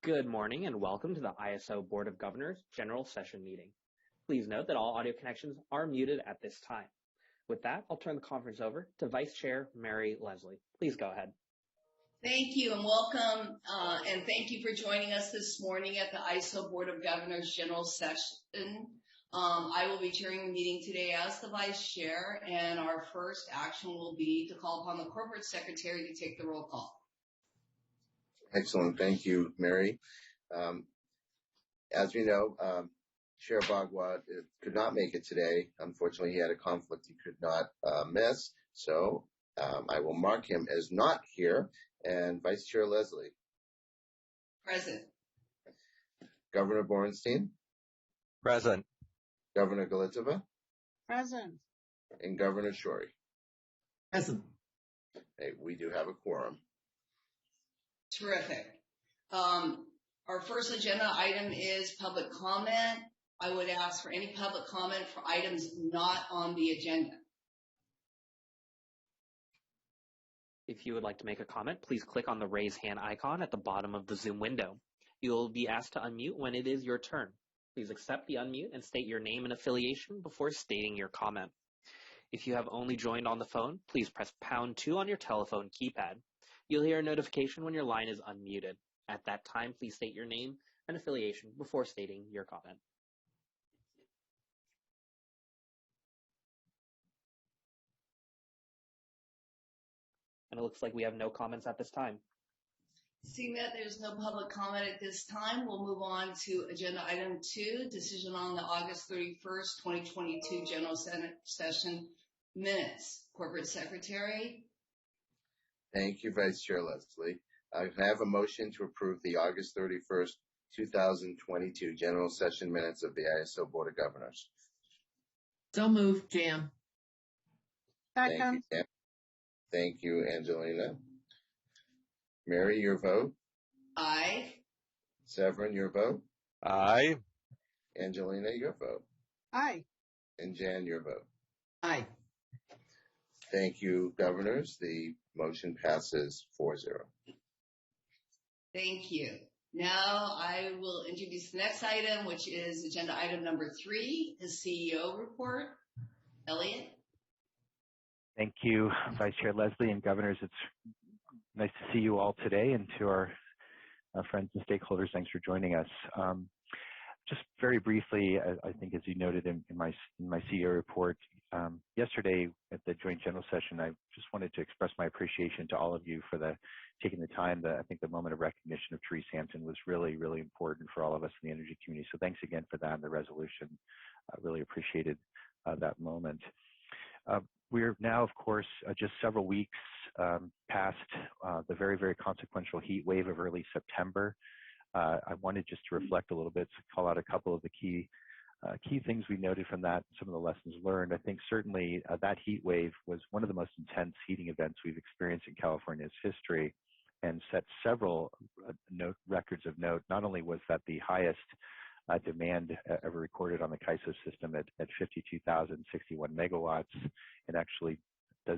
Good morning and welcome to the ISO Board of Governors General Session Meeting. Please note that all audio connections are muted at this time. With that, I'll turn the conference over to Vice Chair Mary Leslie. Please go ahead. Thank you and welcome, and thank you for joining us this morning at the ISO Board of Governors General Session. I will be chairing the meeting today as the Vice Chair, and our first action will be to call upon the Corporate Secretary to take the roll call. Excellent. Thank you, Mary. As we know, Chair Bagua could not make it today. Unfortunately, he had a conflict he could not miss. So I will mark him as not here. And Vice Chair Leslie. Present. Governor Borenstein. Present. Governor Galitova. Present. And Governor Shorey. Present. Hey, we do have a quorum. Terrific. Our first agenda item is public comment. I would ask for any public comment for items not on the agenda. If you would like to make a comment, please click on the raise hand icon at the bottom of the Zoom window. You'll be asked to unmute when it is your turn. Please accept the unmute and state your name and affiliation before stating your comment. If you have only joined on the phone, please press #2 on your telephone keypad. You'll hear a notification when your line is unmuted. At that time, please state your name and affiliation before stating your comment. And it looks like we have no comments at this time. Seeing that there's no public comment at this time, we'll move on to agenda item 2, decision on the August 31st, 2022 General Session minutes. Corporate Secretary. Thank you, Vice Chair Leslie. I have a motion to approve the August 31st, 2022 General Session minutes of the ISO Board of Governors. So moved, Jan. Thank you, Jan. Thank you, Angelina. Mary, your vote? Aye. Severin, your vote? Aye. Angelina, your vote? Aye. And Jan, your vote? Aye. Thank you, Governors. The motion passes 4-0. Thank you. Now I will introduce the next item, which is agenda item number 3, the CEO report. Elliot. Thank you, Vice Chair Leslie and Governors. It's nice to see you all today, and to our friends and stakeholders, thanks for joining us. Just very briefly, I think as you noted in my CEO report, yesterday at the Joint General Session, I just wanted to express my appreciation to all of you for taking the time. I think the moment of recognition of Therese Hampton was really, really important for all of us in the energy community. So thanks again for that and the resolution. I really appreciated that moment. We're now, of course, just several weeks past the very, very consequential heat wave of early September. I wanted just to reflect a little bit, to call out a couple of the key things we noted from that, some of the lessons learned. I think certainly that heat wave was one of the most intense heating events we've experienced in California's history, and set several records of note. Not only was that the highest demand ever recorded on the CAISO system at 52,061 megawatts, and actually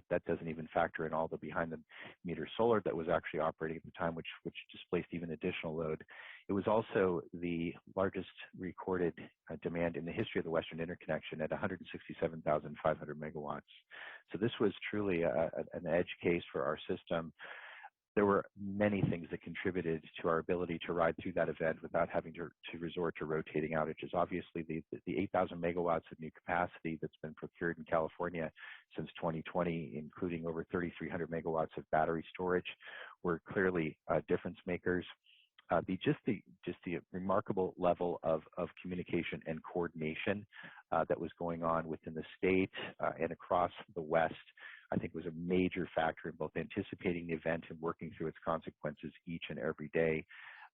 that doesn't even factor in all the behind the meter solar that was actually operating at the time, which displaced even additional load. It was also the largest recorded demand in the history of the Western Interconnection at 167,500 megawatts. So this was truly an edge case for our system. There were many things that contributed to our ability to ride through that event without having to resort to rotating outages. Obviously, the 8,000 megawatts of new capacity that's been procured in California since 2020, including over 3,300 megawatts of battery storage, were clearly difference makers. Just the remarkable level of communication and coordination that was going on within the state and across the West, I think was a major factor in both anticipating the event and working through its consequences each and every day.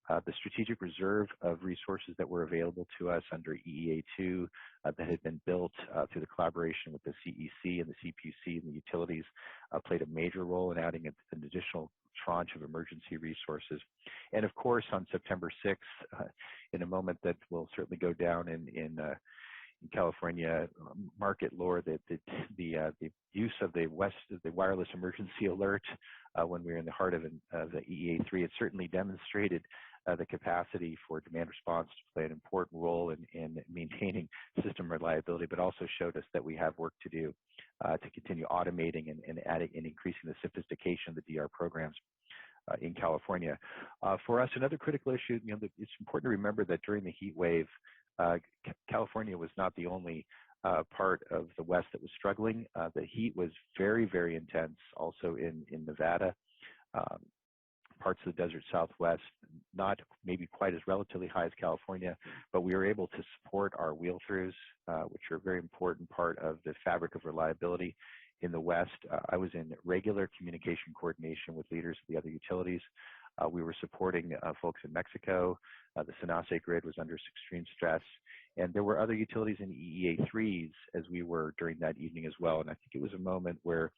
The strategic reserve of resources that were available to us under EEA2 that had been built through the collaboration with the CEC and the CPUC and the utilities played a major role in adding an additional tranche of emergency resources. And of course, on September 6th, in a moment that will certainly go down in California market lore, that the use of the wireless emergency alert when we were in the heart of the EEA3, it certainly demonstrated the capacity for demand response to play an important role in maintaining system reliability, but also showed us that we have work to do to continue automating and adding and increasing the sophistication of the DR programs in California. For us, another critical issue, it's important to remember that during the heat wave, California was not the only part of the West that was struggling. The heat was very, very intense also in Nevada, parts of the desert Southwest, not maybe quite as relatively high as California, but we were able to support our wheel-throughs, which are a very important part of the fabric of reliability in the West. I was in regular communication coordination with leaders of the other utilities. We were supporting folks in Mexico. The Senase grid was under extreme stress. And there were other utilities in EEA3s as we were during that evening as well. And I think it was a moment where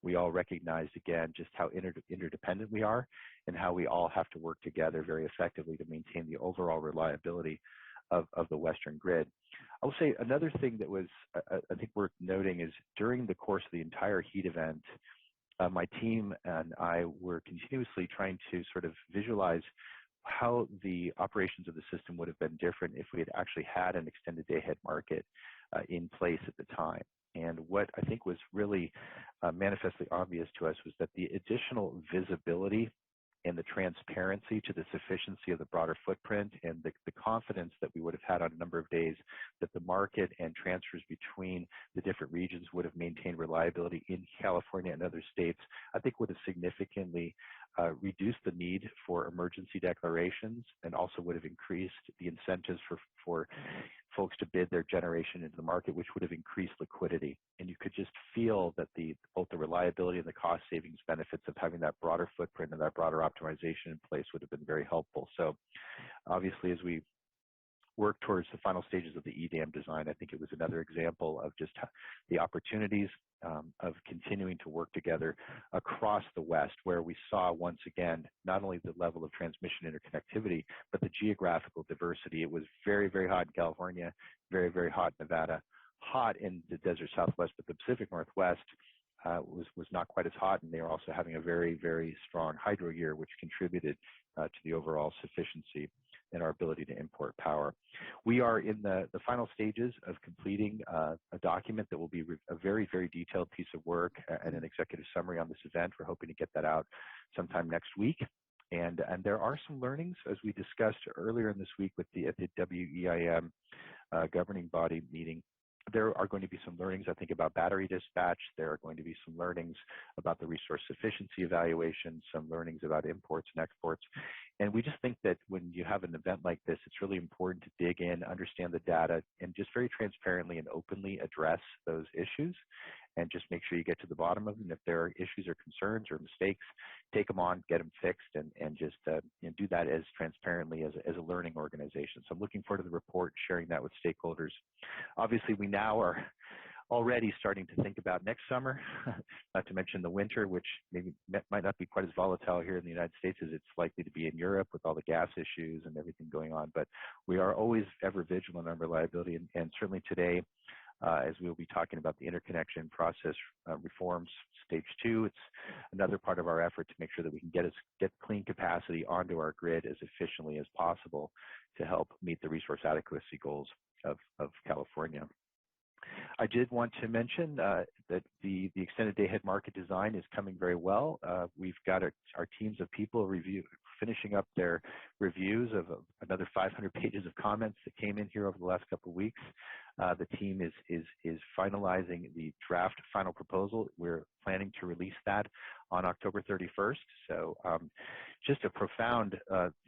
we all recognized again just how interdependent we are and how we all have to work together very effectively to maintain the overall reliability of the Western grid. I will say another thing that was, I think, worth noting is during the course of the entire heat event, my team and I were continuously trying to sort of visualize how the operations of the system would have been different if we had actually had an extended day-ahead market in place at the time. And what I think was really manifestly obvious to us was that the additional visibility and the transparency to the sufficiency of the broader footprint and the confidence that we would have had on a number of days that the market and transfers between the different regions would have maintained reliability in California and other states, I think would have significantly reduced the need for emergency declarations and also would have increased the incentives for folks to bid their generation into the market, which would have increased liquidity. And you could just feel that both the reliability and the cost savings benefits of having that broader footprint and that broader optimization in place would have been very helpful. So obviously, as we work towards the final stages of the EDAM design, I think it was another example of just the opportunities of continuing to work together across the West, where we saw once again not only the level of transmission interconnectivity, but the geographical diversity. It was very, very hot in California, very, very hot in Nevada, hot in the desert Southwest, but the Pacific Northwest was not quite as hot, and they were also having a very, very strong hydro year, which contributed to the overall sufficiency and our ability to import power. We are in the final stages of completing a document that will be a very, very detailed piece of work and an executive summary on this event. We're hoping to get that out sometime next week. And there are some learnings, as we discussed earlier in this week at the WEIM governing body meeting. There are going to be some learnings, I think, about battery dispatch. There are going to be some learnings about the resource sufficiency evaluation, some learnings about imports and exports. And we just think that when you have an event like this, it's really important to dig in, understand the data, and just very transparently and openly address those issues and just make sure you get to the bottom of them. If there are issues or concerns or mistakes, take them on, get them fixed, and just do that as transparently as a learning organization. So I'm looking forward to the report, sharing that with stakeholders. Obviously, we now are already starting to think about next summer, not to mention the winter, which maybe might not be quite as volatile here in the United States as it's likely to be in Europe with all the gas issues and everything going on. But we are always ever vigilant on reliability, and certainly today, as we'll be talking about the interconnection process reforms, stage 2, it's another part of our effort to make sure that we can get clean capacity onto our grid as efficiently as possible to help meet the resource adequacy goals of California. I did want to mention that the extended day-ahead market design is coming very well. We've got our teams of people finishing up their reviews of another 500 pages of comments that came in here over the last couple of weeks. The team is finalizing the draft final proposal. We're planning to release that on October 31st. So just a profound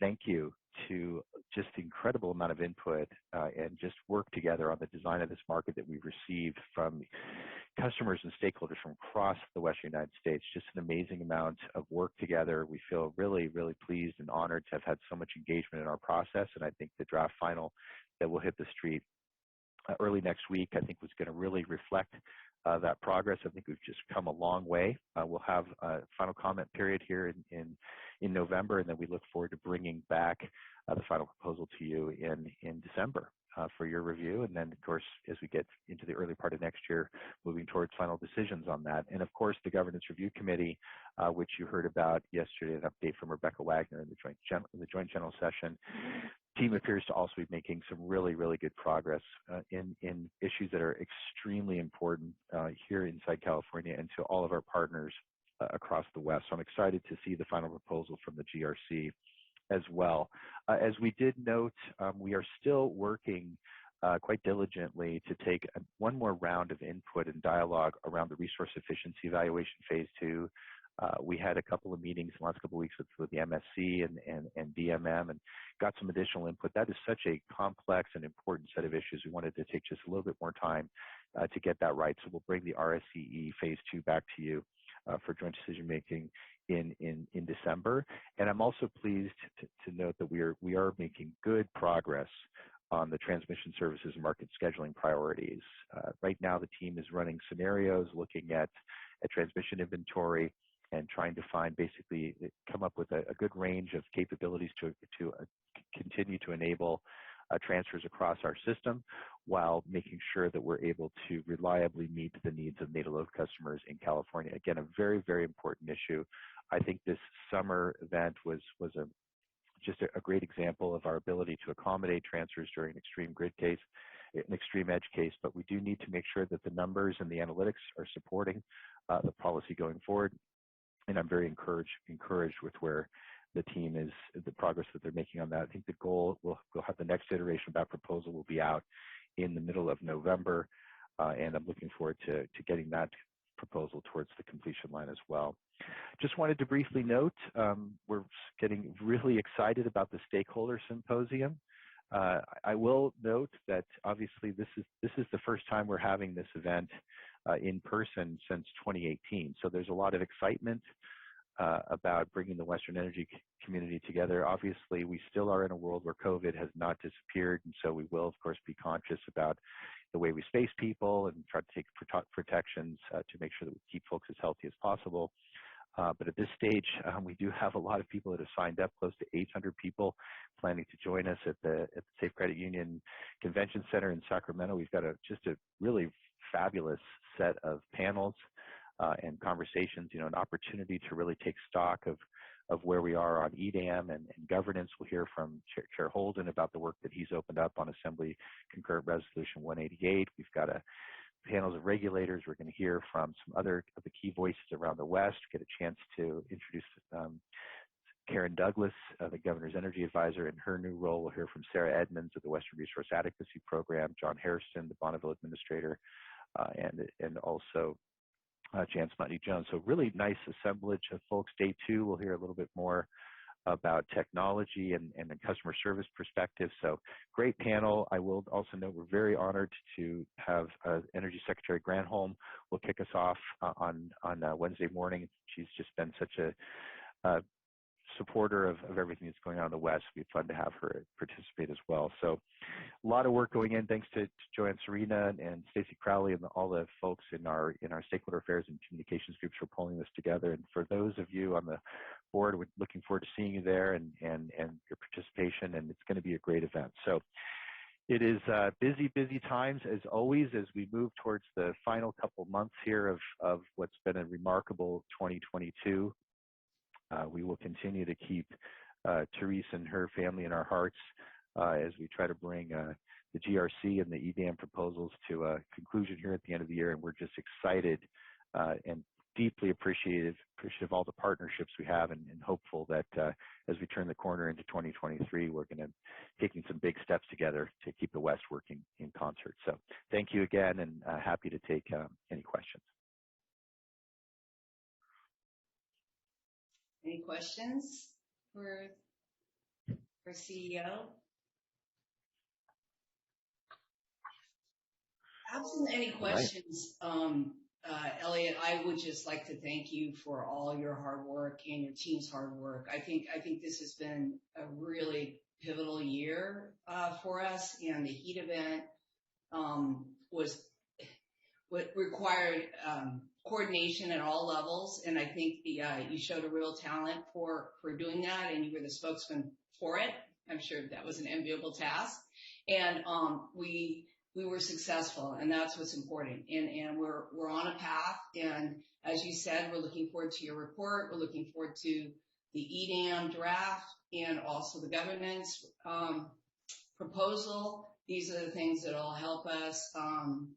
thank you to just the incredible amount of input and just work together on the design of this market that we've received from customers and stakeholders from across the Western United States. Just an amazing amount of work together. We feel really, really pleased and honored to have had so much engagement in our process. And I think the draft final that will hit the street early next week, I think was going to really reflect that progress. I think we've just come a long way. We'll have a final comment period here in November, and then we look forward to bringing back the final proposal to you in December. for your review. And then, of course, as we get into the early part of next year, moving towards final decisions on that. And of course, the Governance Review Committee, which you heard about yesterday, an update from Rebecca Wagner in the joint general session. Team appears to also be making some really, really good progress in issues that are extremely important here inside California and to all of our partners across the West. So I'm excited to see the final proposal from the GRC as well. As we did note, we are still working quite diligently to take one more round of input and dialogue around the resource efficiency evaluation phase 2. We had a couple of meetings in the last couple of weeks with the MSC and DMM and got some additional input. That is such a complex and important set of issues. We wanted to take just a little bit more time to get that right. So we'll bring the RSCE phase 2 back to you for joint decision making in December. And I'm also pleased to note that we are making good progress on the transmission services and market scheduling priorities. Right now, the team is running scenarios, looking at transmission inventory, and trying to basically come up with a good range of capabilities to continue to enable transfers across our system while making sure that we're able to reliably meet the needs of native load customers in California. Again, a very, very important issue. I think this summer event was just a great example of our ability to accommodate transfers during an extreme grid case, an extreme edge case, but we do need to make sure that the numbers and the analytics are supporting the policy going forward. And I'm very encouraged with where the team is, the progress that they're making on that. I think the goal, we'll have the next iteration of that proposal will be out in the middle of November, and I'm looking forward to getting that proposal towards the completion line as well. Just wanted to briefly note, we're getting really excited about the stakeholder symposium. I will note that obviously this is the first time we're having this event in person since 2018. So there's a lot of excitement about bringing the Western energy community together. Obviously, we still are in a world where COVID has not disappeared, and so we will, of course, be conscious about the way we space people and try to take protections to make sure that we keep folks as healthy as possible. But at this stage, we do have a lot of people that have signed up, close to 800 people planning to join us at the Safe Credit Union Convention Center in Sacramento. We've got just a really fabulous set of panels and conversations, an opportunity to really take stock of where we are on EDAM and governance. We'll hear from Chair Holden about the work that he's opened up on Assembly Concurrent Resolution 188. We've got panels of regulators. We're going to hear from some other of the key voices around the West, get a chance to introduce Karen Douglas, the Governor's Energy Advisor in her new role. We'll hear from Sarah Edmonds of the Western Resource Adequacy Program, John Hairston, the Bonneville Administrator, and also Jan Smutny-Jones. So really nice assemblage of folks. Day 2, we'll hear a little bit more about technology and the customer service perspective. So great panel. I will also note we're very honored to have Energy Secretary Granholm will kick us off on Wednesday morning. She's just been such a supporter of everything that's going on in the West. It'd be fun to have her participate as well. So a lot of work going in. Thanks to Joanne Serena and Stacey Crowley and all the folks in our stakeholder affairs and communications groups for pulling this together. And for those of you on the board, we're looking forward to seeing you there and your participation, and it's going to be a great event. So it is busy times as always as we move towards the final couple months here of what's been a remarkable 2022. We will continue to keep Therese and her family in our hearts as we try to bring the GRC and the EDAM proposals to a conclusion here at the end of the year. And we're just excited and deeply appreciative of all the partnerships we have and hopeful that as we turn the corner into 2023, we're going to taking some big steps together to keep the West working in concert. So thank you again, and happy to take any questions. Any questions for CEO? Absent any questions, Elliot, I would just like to thank you for all your hard work and your team's hard work. I think this has been a really pivotal year for us, and the heat event was what required coordination at all levels, and I think you showed a real talent for doing that, and you were the spokesman for it. I'm sure that was an enviable task. And we were successful, and that's what's important. And we're on a path. And as you said, we're looking forward to your report. We're looking forward to the EDAM draft and also the governance proposal. These are the things that will help us on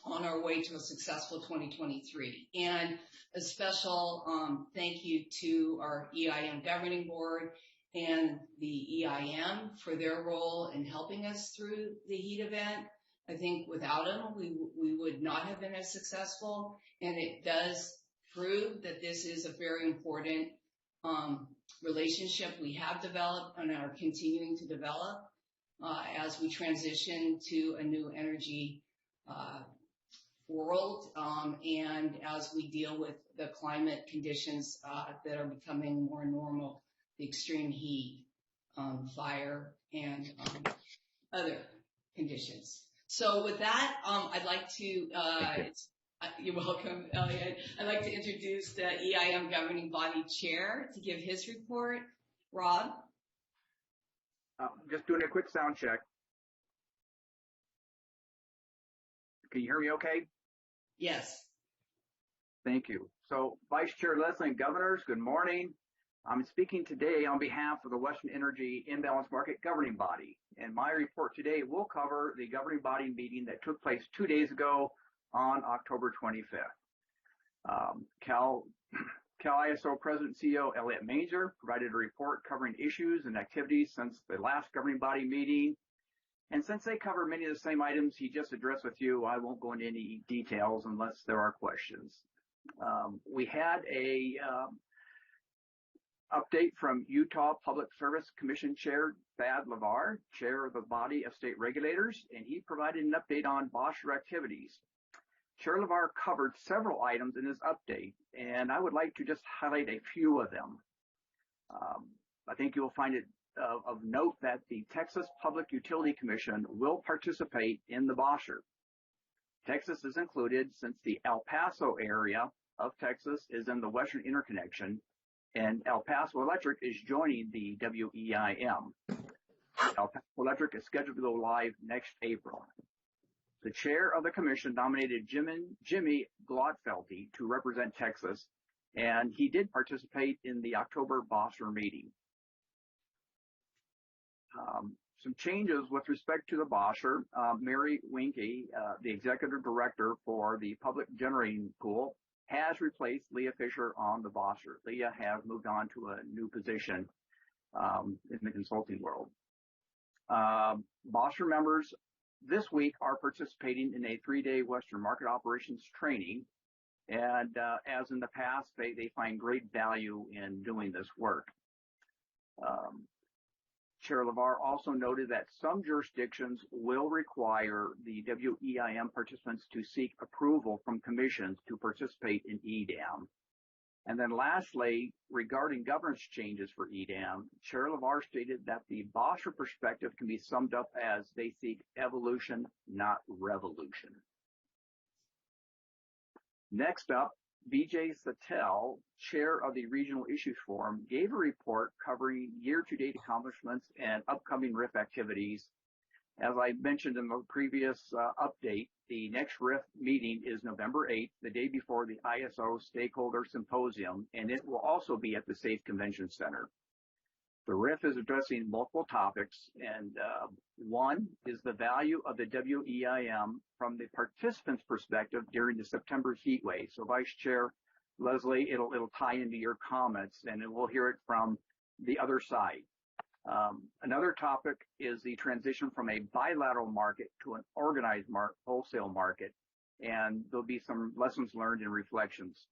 our way to a successful 2023. And a special thank you to our EIM governing board and the EIM for their role in helping us through the heat event. I think without them, we would not have been as successful. And it does prove that this is a very important relationship we have developed and are continuing to develop as we transition to a new energy world and as we deal with the climate conditions that are becoming more normal, the extreme heat, fire, and other conditions. So with that, I'd like to, you're welcome, Elliot. I'd like to introduce the EIM governing body chair to give his report. Rob? Just doing a quick sound check. Can you hear me okay? Yes. Thank you. So, Vice Chair Leslie and Governors, good morning. I'm speaking today on behalf of the Western Energy Imbalance Market Governing Body. And my report today will cover the governing body meeting that took place 2 days ago on October 25th. Cal ISO President and CEO Elliot Mainzer provided a report covering issues and activities since the last governing body meeting. And since they cover many of the same items he just addressed with you, I won't go into any details unless there are questions. We had a update from Utah Public Service Commission Chair Thad LeVar, Chair of the Body of State Regulators, and he provided an update on BOSHR activities. Chair LeVar covered several items in his update, and I would like to just highlight a few of them. I think you'll find it of note that the Texas Public Utility Commission will participate in the BOSHR. Texas is included since the El Paso area of Texas is in the Western Interconnection, and El Paso Electric is joining the WEIM. El Paso Electric is scheduled to go live next April. The chair of the commission nominated Jimmy Glotfelty to represent Texas, and he did participate in the October BOSHR meeting. Some changes with respect to the BOSHR. Mary Winke, the executive director for the public generating pool, has replaced Leah Fisher on the BOSHR. Leah has moved on to a new position in the consulting world. BOSHR members this week are participating in a 3-day Western market operations training. And as in the past, they find great value in doing this work. Chair LeVar also noted that some jurisdictions will require the WEIM participants to seek approval from commissions to participate in EDAM. And then lastly, regarding governance changes for EDAM, Chair LeVar stated that the BOSHR perspective can be summed up as they seek evolution, not revolution. Next up, Vijay Satel, chair of the Regional Issues Forum, gave a report covering year-to-date accomplishments and upcoming RIF activities. As I mentioned in the previous update, the next RIF meeting is November 8th, the day before the ISO Stakeholder Symposium, and it will also be at the SAFE Convention Center. The RIF is addressing multiple topics, and one is the value of the WEIM from the participants' perspective during the September heat wave. So, Vice Chair Leslie, it'll tie into your comments, and we'll hear it from the other side. Another topic is the transition from a bilateral market to an organized wholesale market, and there'll be some lessons learned and reflections.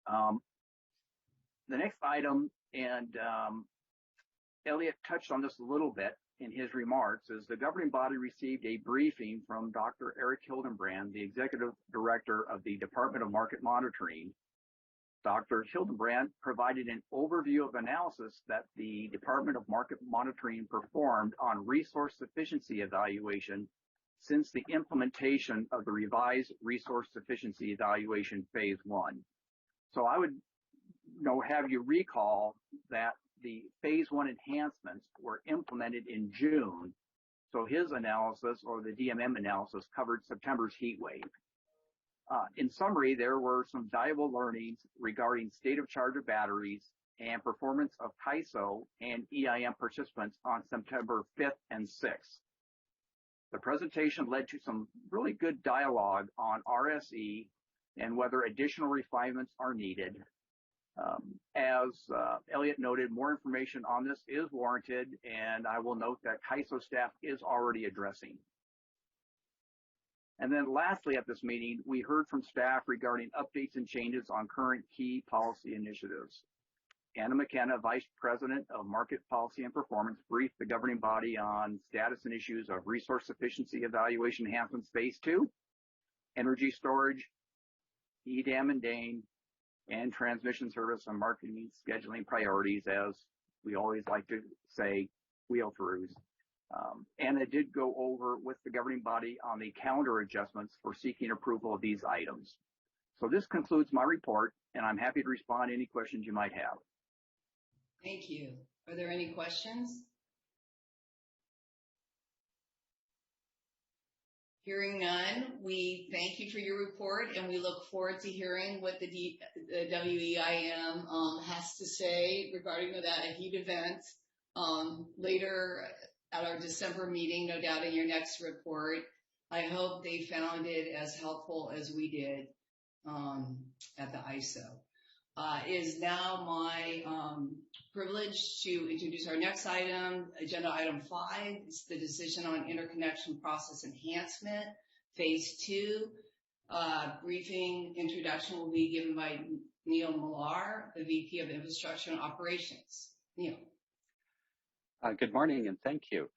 The next item, and Elliot touched on this a little bit in his remarks, is the governing body received a briefing from Dr. Eric Hildenbrand, the executive director of the Department of Market Monitoring. Dr. Hildenbrand provided an overview of analysis that the Department of Market Monitoring performed on resource sufficiency evaluation since the implementation of the revised resource sufficiency evaluation phase 1. So I would have you recall that the phase 1 enhancements were implemented in June. So his analysis, or the DMM analysis, covered September's heat wave. In summary, there were some valuable learnings regarding state of charge of batteries and performance of CAISO and EIM participants on September 5th and 6th. The presentation led to some really good dialogue on RSE and whether additional refinements are needed. As Elliot noted, more information on this is warranted, and I will note that CAISO staff is already addressing. And then lastly at this meeting, we heard from staff regarding updates and changes on current key policy initiatives. Anna McKenna, Vice President of Market Policy and Performance, briefed the governing body on status and issues of resource efficiency evaluation enhancements phase 2, energy storage, EDAM and DANE, and transmission service and marketing scheduling priorities, as we always like to say, wheel-throughs. Anna did go over with the governing body on the calendar adjustments for seeking approval of these items. So this concludes my report, and I'm happy to respond to any questions you might have. Thank you. Are there any questions? Hearing none, we thank you for your report, and we look forward to hearing what the WEIM has to say regarding that heat event later at our December meeting, no doubt in your next report. I hope they found it as helpful as we did at the ISO. It is now my privilege to introduce our next item, agenda item 5. It's the decision on interconnection process enhancement, phase 2. Briefing introduction will be given by Neil Millar, the VP of Infrastructure and Operations. Neil. Good morning, and thank you.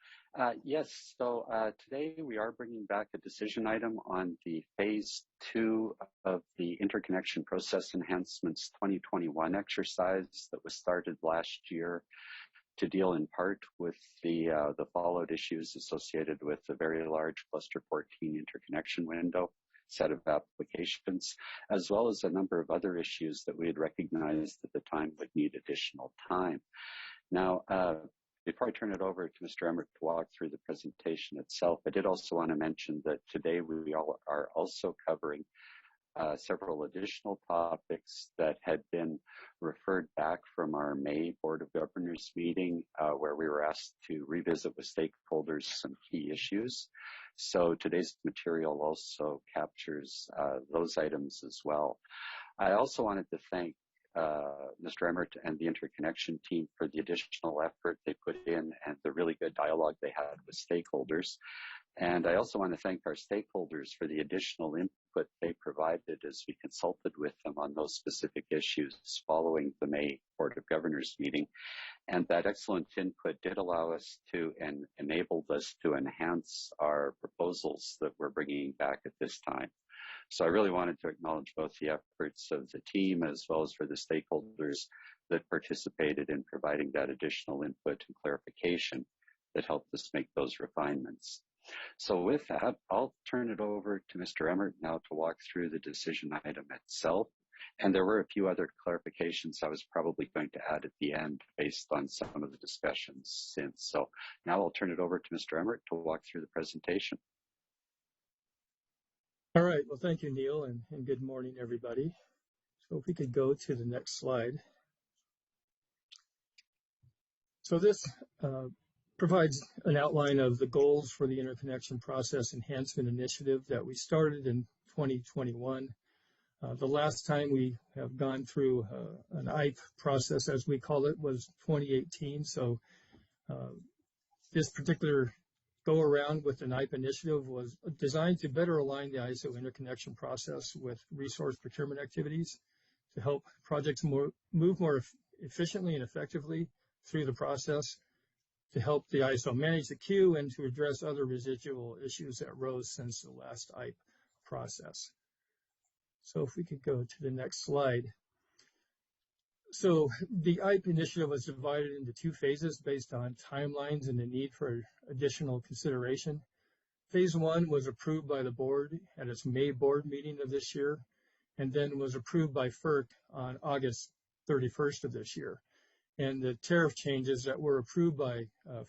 Yes, so today we are bringing back a decision item on the phase 2 of the interconnection process enhancements 2021 exercise that was started last year to deal in part with the fallout issues associated with the very large cluster 14 interconnection window set of applications, as well as a number of other issues that we had recognized at the time would need additional time. Now, before I turn it over to Mr. Emmert to walk through the presentation itself, I did also want to mention that today we are also covering several additional topics that had been referred back from our May Board of Governors meeting, where we were asked to revisit with stakeholders some key issues. So today's material also captures those items as well. I also wanted to thank Mr. Emmert and the interconnection team for the additional effort they put in and the really good dialogue they had with stakeholders. And I also want to thank our stakeholders for the additional input they provided as we consulted with them on those specific issues following the May Board of Governors meeting. And that excellent input did allow us to and enabled us to enhance our proposals that we're bringing back at this time. So I really wanted to acknowledge both the efforts of the team as well as for the stakeholders that participated in providing that additional input and clarification that helped us make those refinements. So with that, I'll turn it over to Mr. Emmert now to walk through the decision item itself. And there were a few other clarifications I was probably going to add at the end based on some of the discussions since. So now I'll turn it over to Mr. Emmert to walk through the presentation. All right, well, thank you, Neil, and good morning, everybody. So if we could go to the next slide. So this provides an outline of the goals for the interconnection process enhancement initiative that we started in 2021. The last time we have gone through an IPE process, as we call it, was 2018. So this particular go around with the NIPE initiative was designed to better align the ISO interconnection process with resource procurement activities to help projects move more efficiently and effectively through the process, to help the ISO manage the queue, and to address other residual issues that arose since the last IPE process. So if we could go to the next slide. So the IPE initiative was divided into 2 phases based on timelines and the need for additional consideration. Phase 1 was approved by the board at its May board meeting of this year, and then was approved by FERC on August 31st of this year. And the tariff changes that were approved by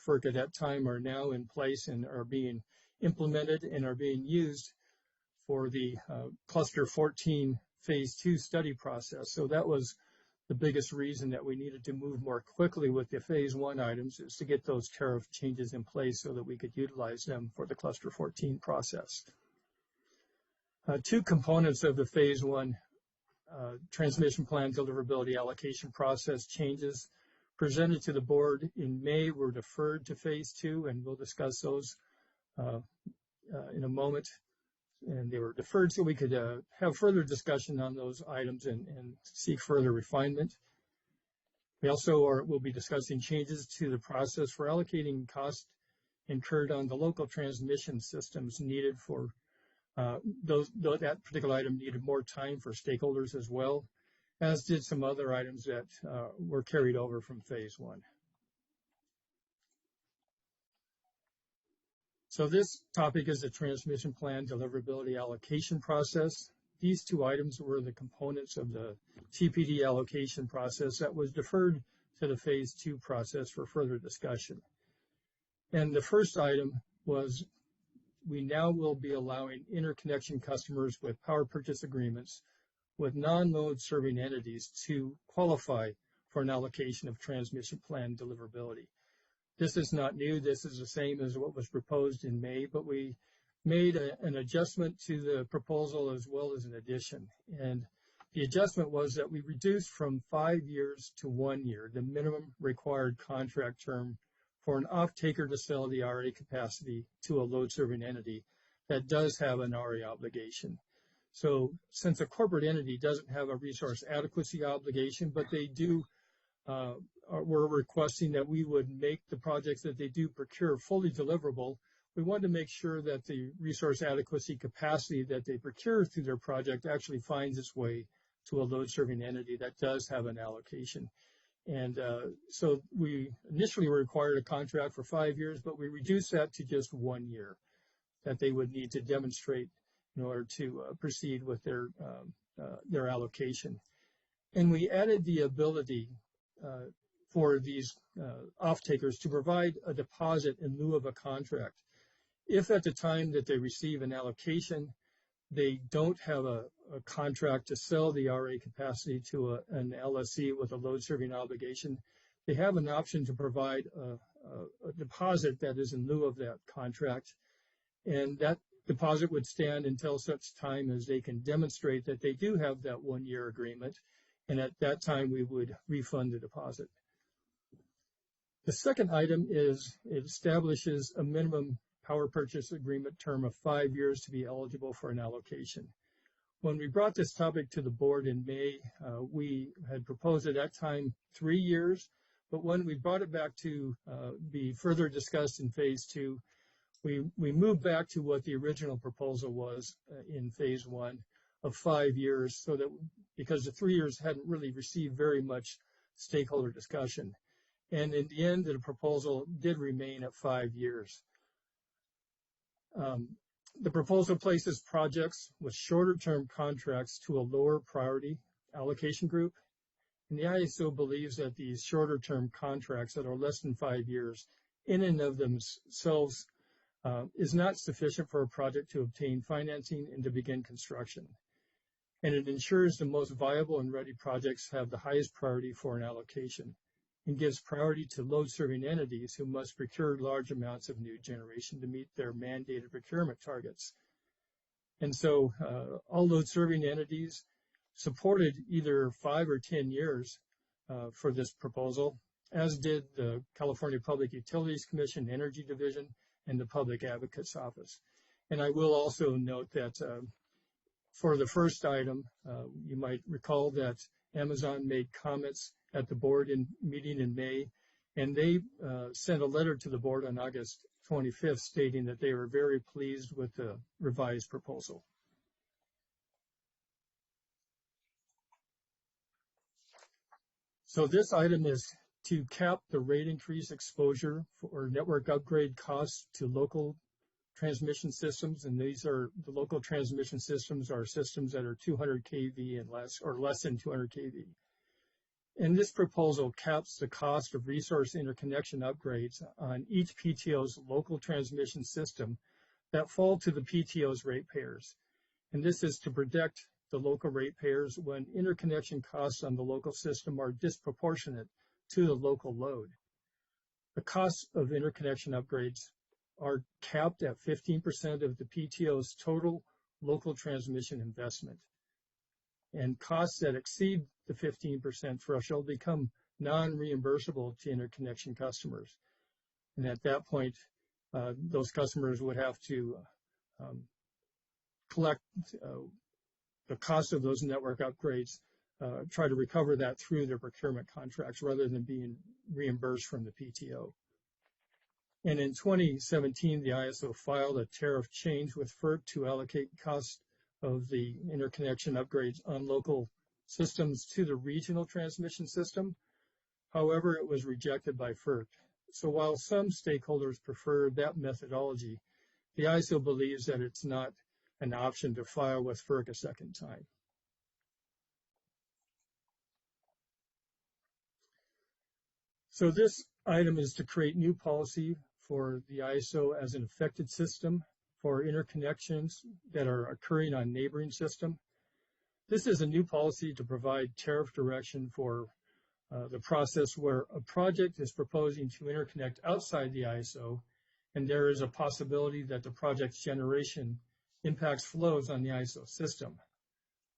FERC at that time are now in place and are being implemented and are being used for the Cluster 14 Phase 2 study process. So that was the biggest reason that we needed to move more quickly with the Phase 1 items, is to get those tariff changes in place so that we could utilize them for the Cluster 14 process. Two components of the Phase 1 transmission plan deliverability allocation process changes presented to the board in May were deferred to Phase 2, and we'll discuss those in a moment. And they were deferred so we could have further discussion on those items and seek further refinement. We also will be discussing changes to the process for allocating costs incurred on the local transmission systems needed for that particular item needed more time for stakeholders as well, as did some other items that were carried over from Phase 1. So this topic is the transmission plan deliverability allocation process. These two items were the components of the TPD allocation process that was deferred to the Phase 2 process for further discussion. And the first item was we now will be allowing interconnection customers with power purchase agreements with non-load serving entities to qualify for an allocation of transmission plan deliverability. This is not new. This is the same as what was proposed in May, but we made an adjustment to the proposal as well as an addition. And the adjustment was that we reduced from 5 years to 1 year the minimum required contract term for an off-taker to sell the RA capacity to a load-serving entity that does have an RA obligation. So since a corporate entity doesn't have a resource adequacy obligation, but they do, we're requesting that we would make the projects that they do procure fully deliverable. We want to make sure that the resource adequacy capacity that they procure through their project actually finds its way to a load-serving entity that does have an allocation. And so we initially required a contract for 5 years, but we reduced that to just 1 year that they would need to demonstrate in order to proceed with their allocation. And we added the ability for these off-takers to provide a deposit in lieu of a contract. If at the time that they receive an allocation, they don't have a contract to sell the RA capacity to an LSC with a load-serving obligation, they have an option to provide a deposit that is in lieu of that contract. And that deposit would stand until such time as they can demonstrate that they do have that 1 year agreement. And at that time, we would refund the deposit. The second item is it establishes a minimum power purchase agreement term of 5 years to be eligible for an allocation. When we brought this topic to the board in May, we had proposed at that time 3 years, but when we brought it back to be further discussed in Phase 2, we moved back to what the original proposal was in Phase 1 of 5 years, so that because the 3 years hadn't really received very much stakeholder discussion. And in the end, the proposal did remain at 5 years. The proposal places projects with shorter-term contracts to a lower priority allocation group. And the ISO believes that these shorter-term contracts that are less than 5 years in and of themselves is not sufficient for a project to obtain financing and to begin construction. And it ensures the most viable and ready projects have the highest priority for an allocation and gives priority to load-serving entities who must procure large amounts of new generation to meet their mandated procurement targets. And so all load-serving entities supported either 5 or 10 years for this proposal, as did the California Public Utilities Commission, Energy Division, and the Public Advocate's Office. And I will also note that for the first item, you might recall that Amazon made comments at the board meeting in May, and they sent a letter to the board on August 25th stating that they were very pleased with the revised proposal. So this item is to cap the rate increase exposure for network upgrade costs to local transmission systems, and these are the local transmission systems are systems that are 200 kV and less, or less than 200 kV. And this proposal caps the cost of resource interconnection upgrades on each PTO's local transmission system that fall to the PTO's ratepayers. And this is to protect the local ratepayers when interconnection costs on the local system are disproportionate to the local load. The costs of interconnection upgrades are capped at 15% of the PTO's total local transmission investment. And costs that exceed the 15% threshold become non-reimbursable to interconnection customers. And at that point, those customers would have to collect the cost of those network upgrades, try to recover that through their procurement contracts rather than being reimbursed from the PTO. And in 2017, the ISO filed a tariff change with FERC to allocate costs of the interconnection upgrades on local systems to the regional transmission system. However, it was rejected by FERC. So while some stakeholders prefer that methodology, the ISO believes that it's not an option to file with FERC a second time. So this item is to create new policy for the ISO as an affected system for interconnections that are occurring on neighboring system. This is a new policy to provide tariff direction for the process where a project is proposing to interconnect outside the ISO, and there is a possibility that the project's generation impacts flows on the ISO system.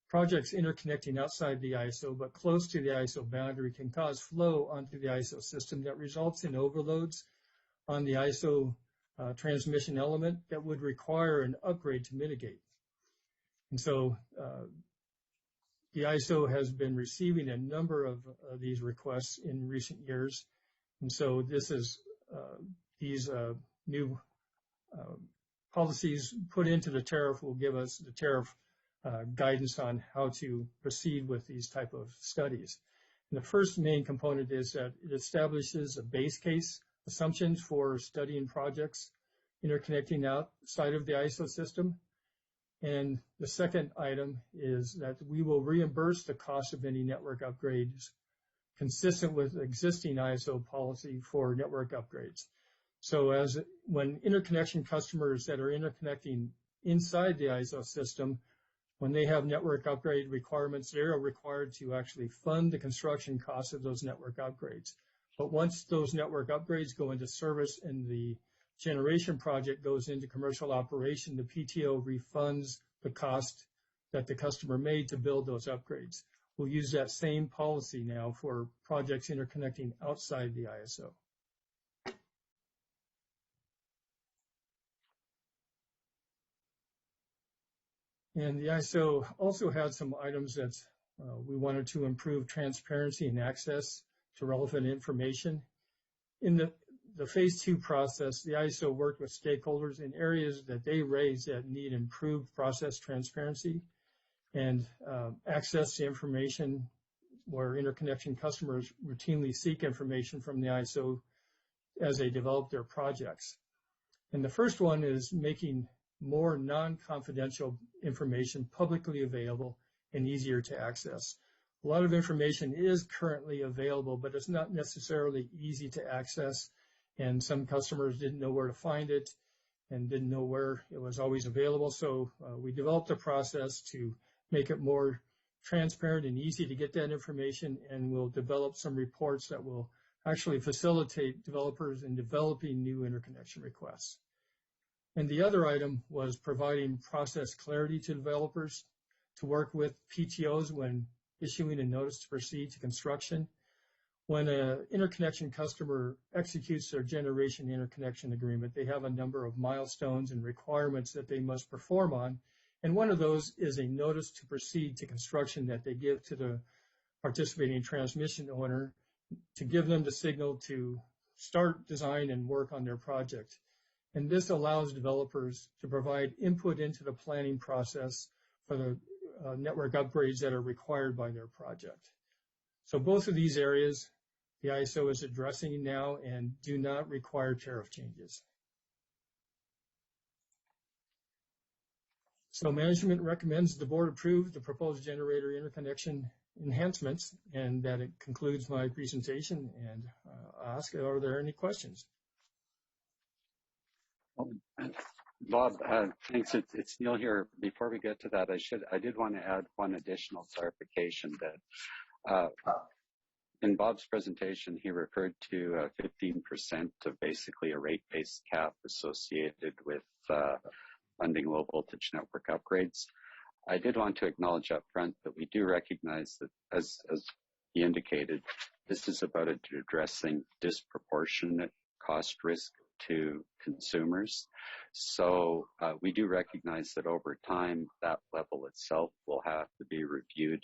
Projects interconnecting outside the ISO but close to the ISO boundary can cause flow onto the ISO system that results in overloads on the ISO transmission element that would require an upgrade to mitigate. And so the ISO has been receiving a number of these requests in recent years. And so this is these new policies put into the tariff will give us the tariff guidance on how to proceed with these type of studies. And the first main component is that it establishes a base case assumptions for studying projects interconnecting outside of the ISO system. And the second item is that we will reimburse the cost of any network upgrades consistent with existing ISO policy for network upgrades. So as when interconnection customers that are interconnecting inside the ISO system, when they have network upgrade requirements, they are required to actually fund the construction costs of those network upgrades. But once those network upgrades go into service and the generation project goes into commercial operation, the PTO refunds the cost that the customer made to build those upgrades. We'll use that same policy now for projects interconnecting outside the ISO. And the ISO also had some items that we wanted to improve transparency and access to relevant information. In the phase 2 process, the ISO worked with stakeholders in areas that they raised that need improved process transparency and access to information where interconnection customers routinely seek information from the ISO as they develop their projects. And the first one is making more non-confidential information publicly available and easier to access. A lot of information is currently available, but it's not necessarily easy to access, and some customers didn't know where to find it and didn't know where it was always available. So we developed a process to make it more transparent and easy to get that information, and we'll develop some reports that will actually facilitate developers in developing new interconnection requests. And the other item was providing process clarity to developers to work with PTOs when issuing a notice to proceed to construction. When an interconnection customer executes their generation interconnection agreement, they have a number of milestones and requirements that they must perform on. And one of those is a notice to proceed to construction that they give to the participating transmission owner to give them the signal to start design and work on their project. And this allows developers to provide input into the planning process for the network upgrades that are required by their project. So both of these areas the ISO is addressing now and do not require tariff changes. So management recommends the board approve the proposed generator interconnection enhancements, and that it concludes my presentation. And ask, are there any questions? Bob, thanks. It's Neil here. Before we get to that, I did want to add one additional clarification that in Bob's presentation, he referred to 15% of basically a rate-based cap associated with funding low voltage network upgrades. I did want to acknowledge up front that we do recognize that, as he indicated, this is about addressing disproportionate cost risk to consumers. So we do recognize that over time, that level itself will have to be reviewed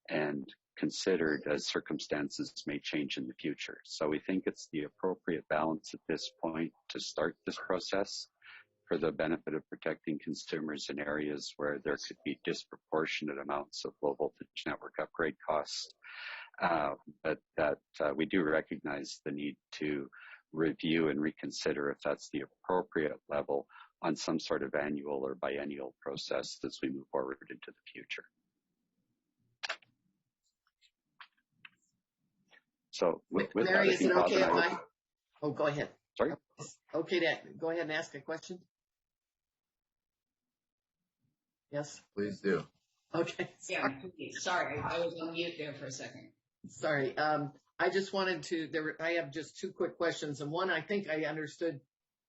and considered as circumstances may change in the future. So we think it's the appropriate balance at this point to start this process for the benefit of protecting consumers in areas where there could be disproportionate amounts of low voltage network upgrade costs. But that we do recognize the need to review and reconsider if that's the appropriate level on some sort of annual or biennial process as we move forward into the future. So with Mary, that, is it okay if I? Oh, go ahead. Sorry? Okay to go ahead and ask a question? Yes? Please do. Okay. Yeah, please. Sorry, I was on mute there for a second. Sorry. I just wanted to, I have just two quick questions. And one, I think I understood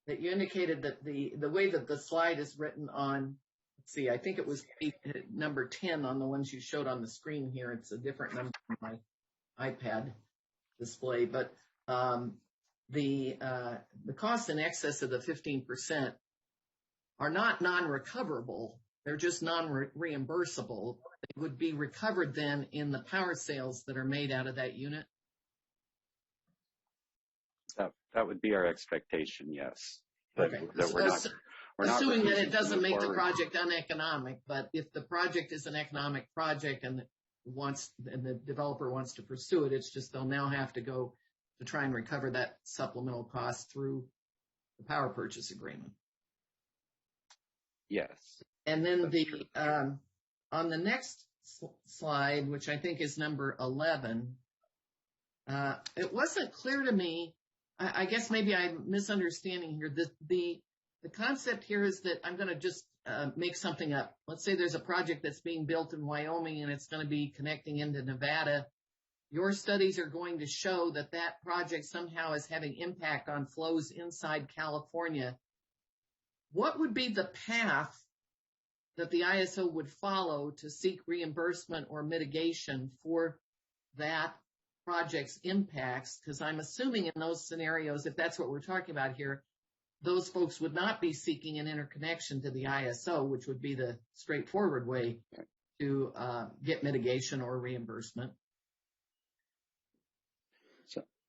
that you indicated that the way that the slide is written on, let's see, I think it was number 10 on the ones you showed on the screen here. It's a different number on my iPad display, but the costs in excess of the 15% are not non-recoverable. They're just non-reimbursable. They would be recovered then in the power sales that are made out of that unit? That would be our expectation, yes. Okay. We're not assuming that it doesn't make the forward. project uneconomic, but if the project is an economic project and the developer wants to pursue it, it's just they'll now have to go to try and recover that supplemental cost through the power purchase agreement. Yes. And then on the next slide, which I think is number 11, it wasn't clear to me. I guess maybe I'm misunderstanding here. The concept here is that I'm going to just make something up. Let's say there's a project that's being built in Wyoming and it's going to be connecting into Nevada. Your studies are going to show that that project somehow is having impact on flows inside California. What would be the path that the ISO would follow to seek reimbursement or mitigation for that project's impacts? Because I'm assuming in those scenarios, if that's what we're talking about here, those folks would not be seeking an interconnection to the ISO, which would be the straightforward way to get mitigation or reimbursement.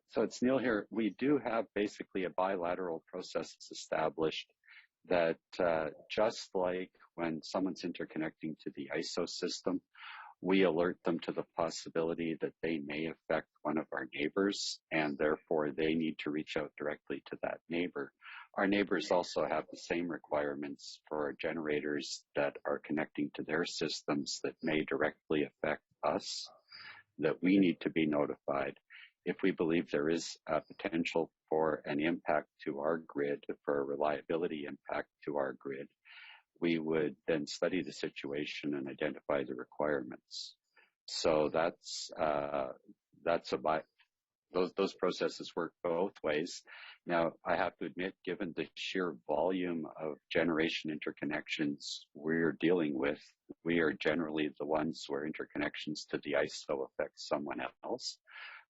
So it's Neil here. We do have basically a bilateral process established that just like when someone's interconnecting to the ISO system, we alert them to the possibility that they may affect one of our neighbors, and therefore they need to reach out directly to that neighbor. Our neighbors also have the same requirements for generators that are connecting to their systems that may directly affect us, that we need to be notified. If we believe there is a potential for an impact to our grid, for a reliability impact to our grid, we would then study the situation and identify the requirements. So those processes work both ways. Now, I have to admit, given the sheer volume of generation interconnections we're dealing with, we are generally the ones where interconnections to the ISO affect someone else.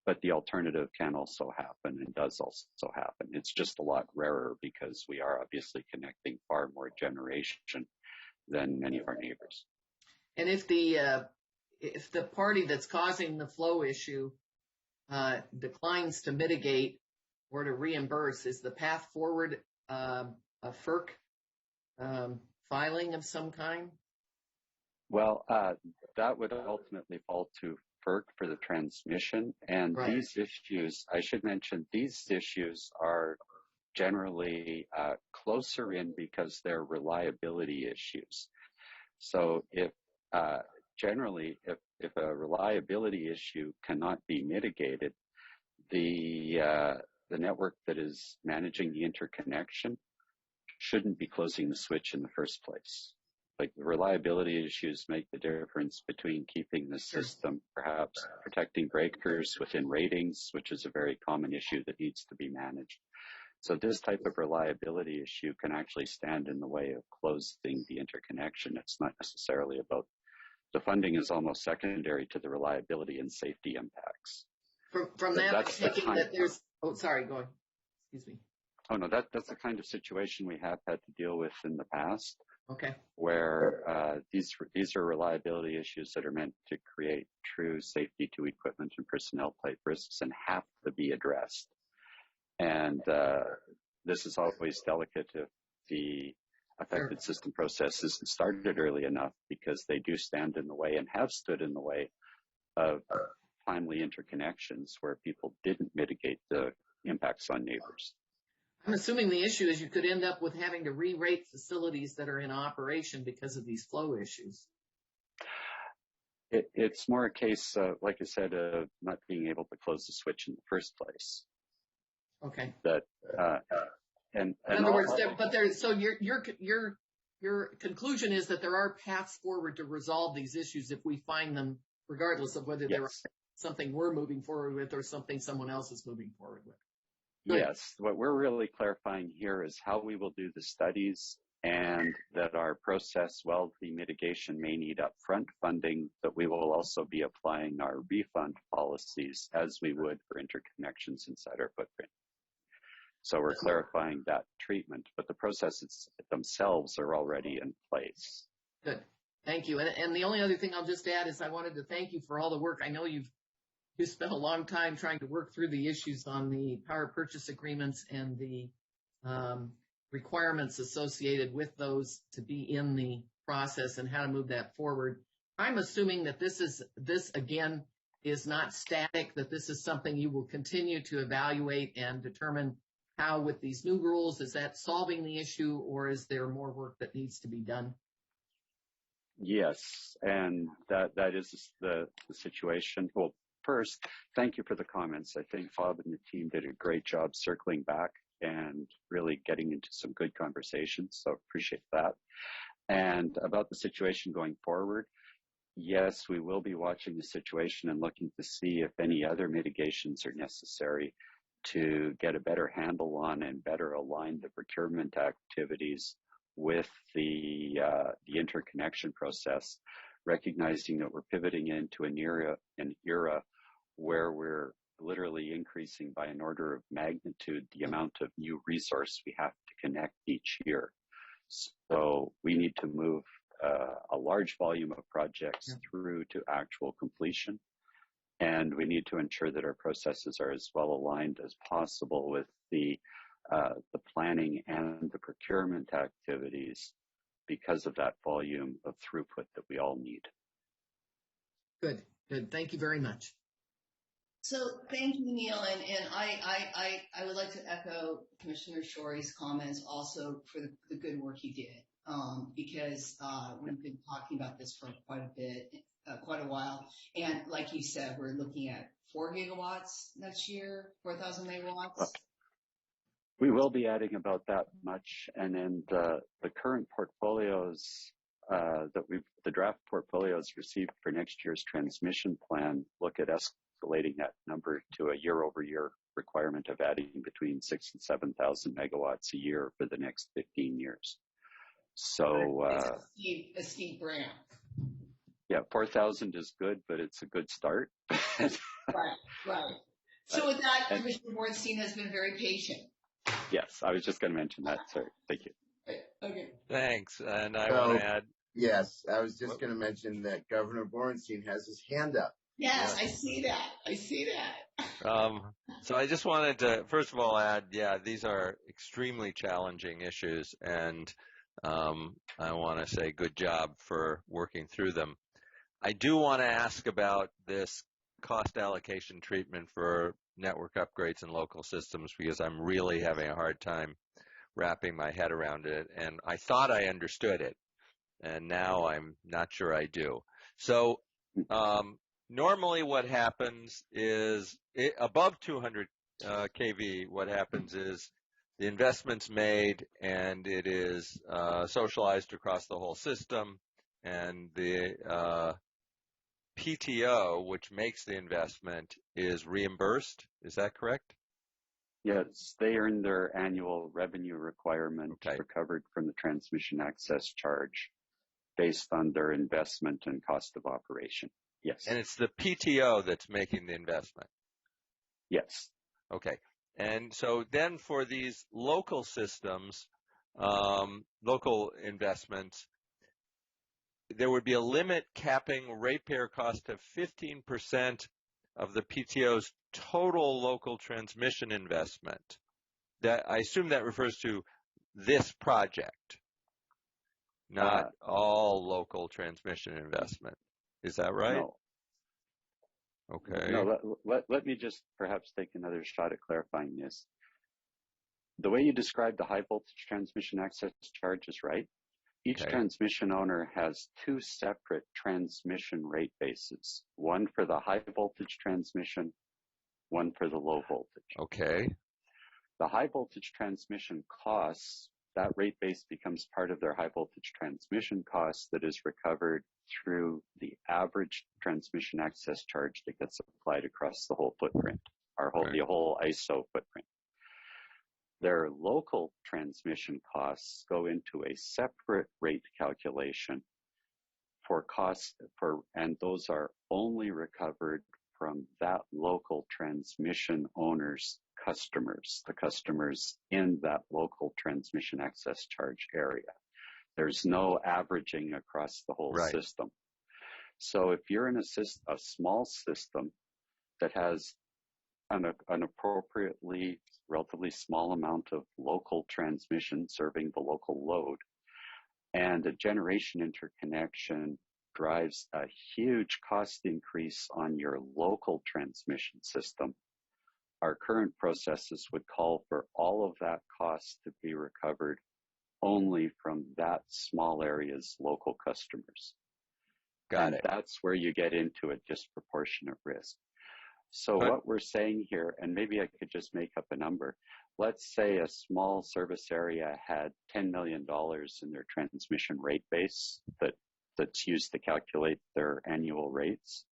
But the alternative can also happen and does also happen. It's just a lot rarer because we are obviously connecting far more generation than many of our neighbors. And if the party that's causing the flow issue declines to mitigate or to reimburse, is the path forward a FERC filing of some kind? Well, that would ultimately fall to FERC for the transmission. And right. These issues, I should mention, these issues are generally closer in because they're reliability issues. So if generally, if a reliability issue cannot be mitigated, the network that is managing the interconnection shouldn't be closing the switch in the first place. Like, the reliability issues make the difference between keeping the system, perhaps protecting breakers within ratings, which is a very common issue that needs to be managed. So this type of reliability issue can actually stand in the way of closing the interconnection. It's not necessarily about, the funding is almost secondary to the reliability and safety impacts. From that, I'm thinking that there's, oh, sorry, go ahead. Excuse me. Oh, no, that's the kind of situation we have had to deal with in the past. Okay. Where these are reliability issues that are meant to create true safety to equipment and personnel type risks and have to be addressed. And this is always delicate if the affected system process isn't started early enough, because they do stand in the way and have stood in the way of timely interconnections where people didn't mitigate the impacts on neighbors. I'm assuming the issue is you could end up with having to re-rate facilities that are in operation because of these flow issues. It's more a case, like I said, of not being able to close the switch in the first place. Okay. That and in other words, so your conclusion is that there are paths forward to resolve these issues if we find them, regardless of whether they're something we're moving forward with or something someone else is moving forward with. Good. Yes, what we're really clarifying here is how we will do the studies, and that our process, while the mitigation may need upfront funding, that we will also be applying our refund policies as we would for interconnections inside our footprint. So we're clarifying that treatment, but the processes themselves are already in place. Good. Thank you. And the only other thing I'll just add is I wanted to thank you for all the work. I know you spent a long time trying to work through the issues on the power purchase agreements and the requirements associated with those to be in the process and how to move that forward. I'm assuming that this again is not static, that this is something you will continue to evaluate and determine how, with these new rules, is that solving the issue, or is there more work that needs to be done? Yes, and that is the situation. Well, first, thank you for the comments. I think Bob and the team did a great job circling back and really getting into some good conversations, so appreciate that. And about the situation going forward, yes, we will be watching the situation and looking to see if any other mitigations are necessary to get a better handle on and better align the procurement activities with the interconnection process, recognizing that we're pivoting into an era where we're literally increasing by an order of magnitude the amount of new resource we have to connect each year. So we need to move a large volume of projects through to actual completion. And we need to ensure that our processes are as well aligned as possible with the planning and the procurement activities because of that volume of throughput that we all need. Good. Thank you very much. So thank you, Neil, and I would like to echo Commissioner Shore's comments also for the good work he did, because we've been talking about this for quite a while, and like you said, we're looking at 4 gigawatts next year, 4,000 megawatts. We will be adding about that much, and then the current portfolios the draft portfolios received for next year's transmission plan look at escalating that number to a year-over-year requirement of adding between 6,000 and 7,000 megawatts a year for the next 15 years. So a steep ramp. Yeah, 4,000 is good, but it's a good start. Right. So with that, Commissioner Bornstein has been very patient. Yes, I was just going to mention that. Sorry. Thank you. Okay. Thanks. And I want to add. Yes, I was just going to mention that Governor Bornstein has his hand up. Yes, yeah. I see that. So I just wanted to, first of all, add, these are extremely challenging issues, and I want to say good job for working through them. I do want to ask about this cost allocation treatment for network upgrades and local systems, because I'm really having a hard time wrapping my head around it, and I thought I understood it, and now I'm not sure I do. So normally what happens is above 200 kV, what happens is the investment's made and it is socialized across the whole system, and the PTO, which makes the investment, is reimbursed. Is that correct? Yes, they earn their annual revenue requirement recovered from the transmission access charge based on their investment and cost of operation. Yes. And it's the PTO that's making the investment? Yes. Okay. And so then for these local systems, local investments, there would be a limit capping ratepayer cost of 15% of the PTO's total local transmission investment. That, I assume that refers to this project, not all local transmission investment. Is that right? No. Okay. No, let me just perhaps take another shot at clarifying this. The way you described the high voltage transmission access charge is right. Each transmission owner has two separate transmission rate bases, one for the high voltage transmission, one for the low voltage. Okay. The high voltage transmission costs, that rate base becomes part of their high voltage transmission costs that is recovered through the average transmission access charge that gets applied across the whole footprint, the whole ISO footprint. Their local transmission costs go into a separate rate calculation and those are only recovered from that local transmission owner's customers, the customers in that local transmission access charge area. There's no averaging across the whole system. So if you're in a small system that has an appropriately relatively small amount of local transmission serving the local load, and a generation interconnection drives a huge cost increase on your local transmission system, our current processes would call for all of that cost to be recovered only from that small area's local customers. Got it. That's where you get into a disproportionate risk. So what we're saying here, and maybe I could just make up a number, let's say a small service area had $10 million in their transmission rate base that's used to calculate their annual rates.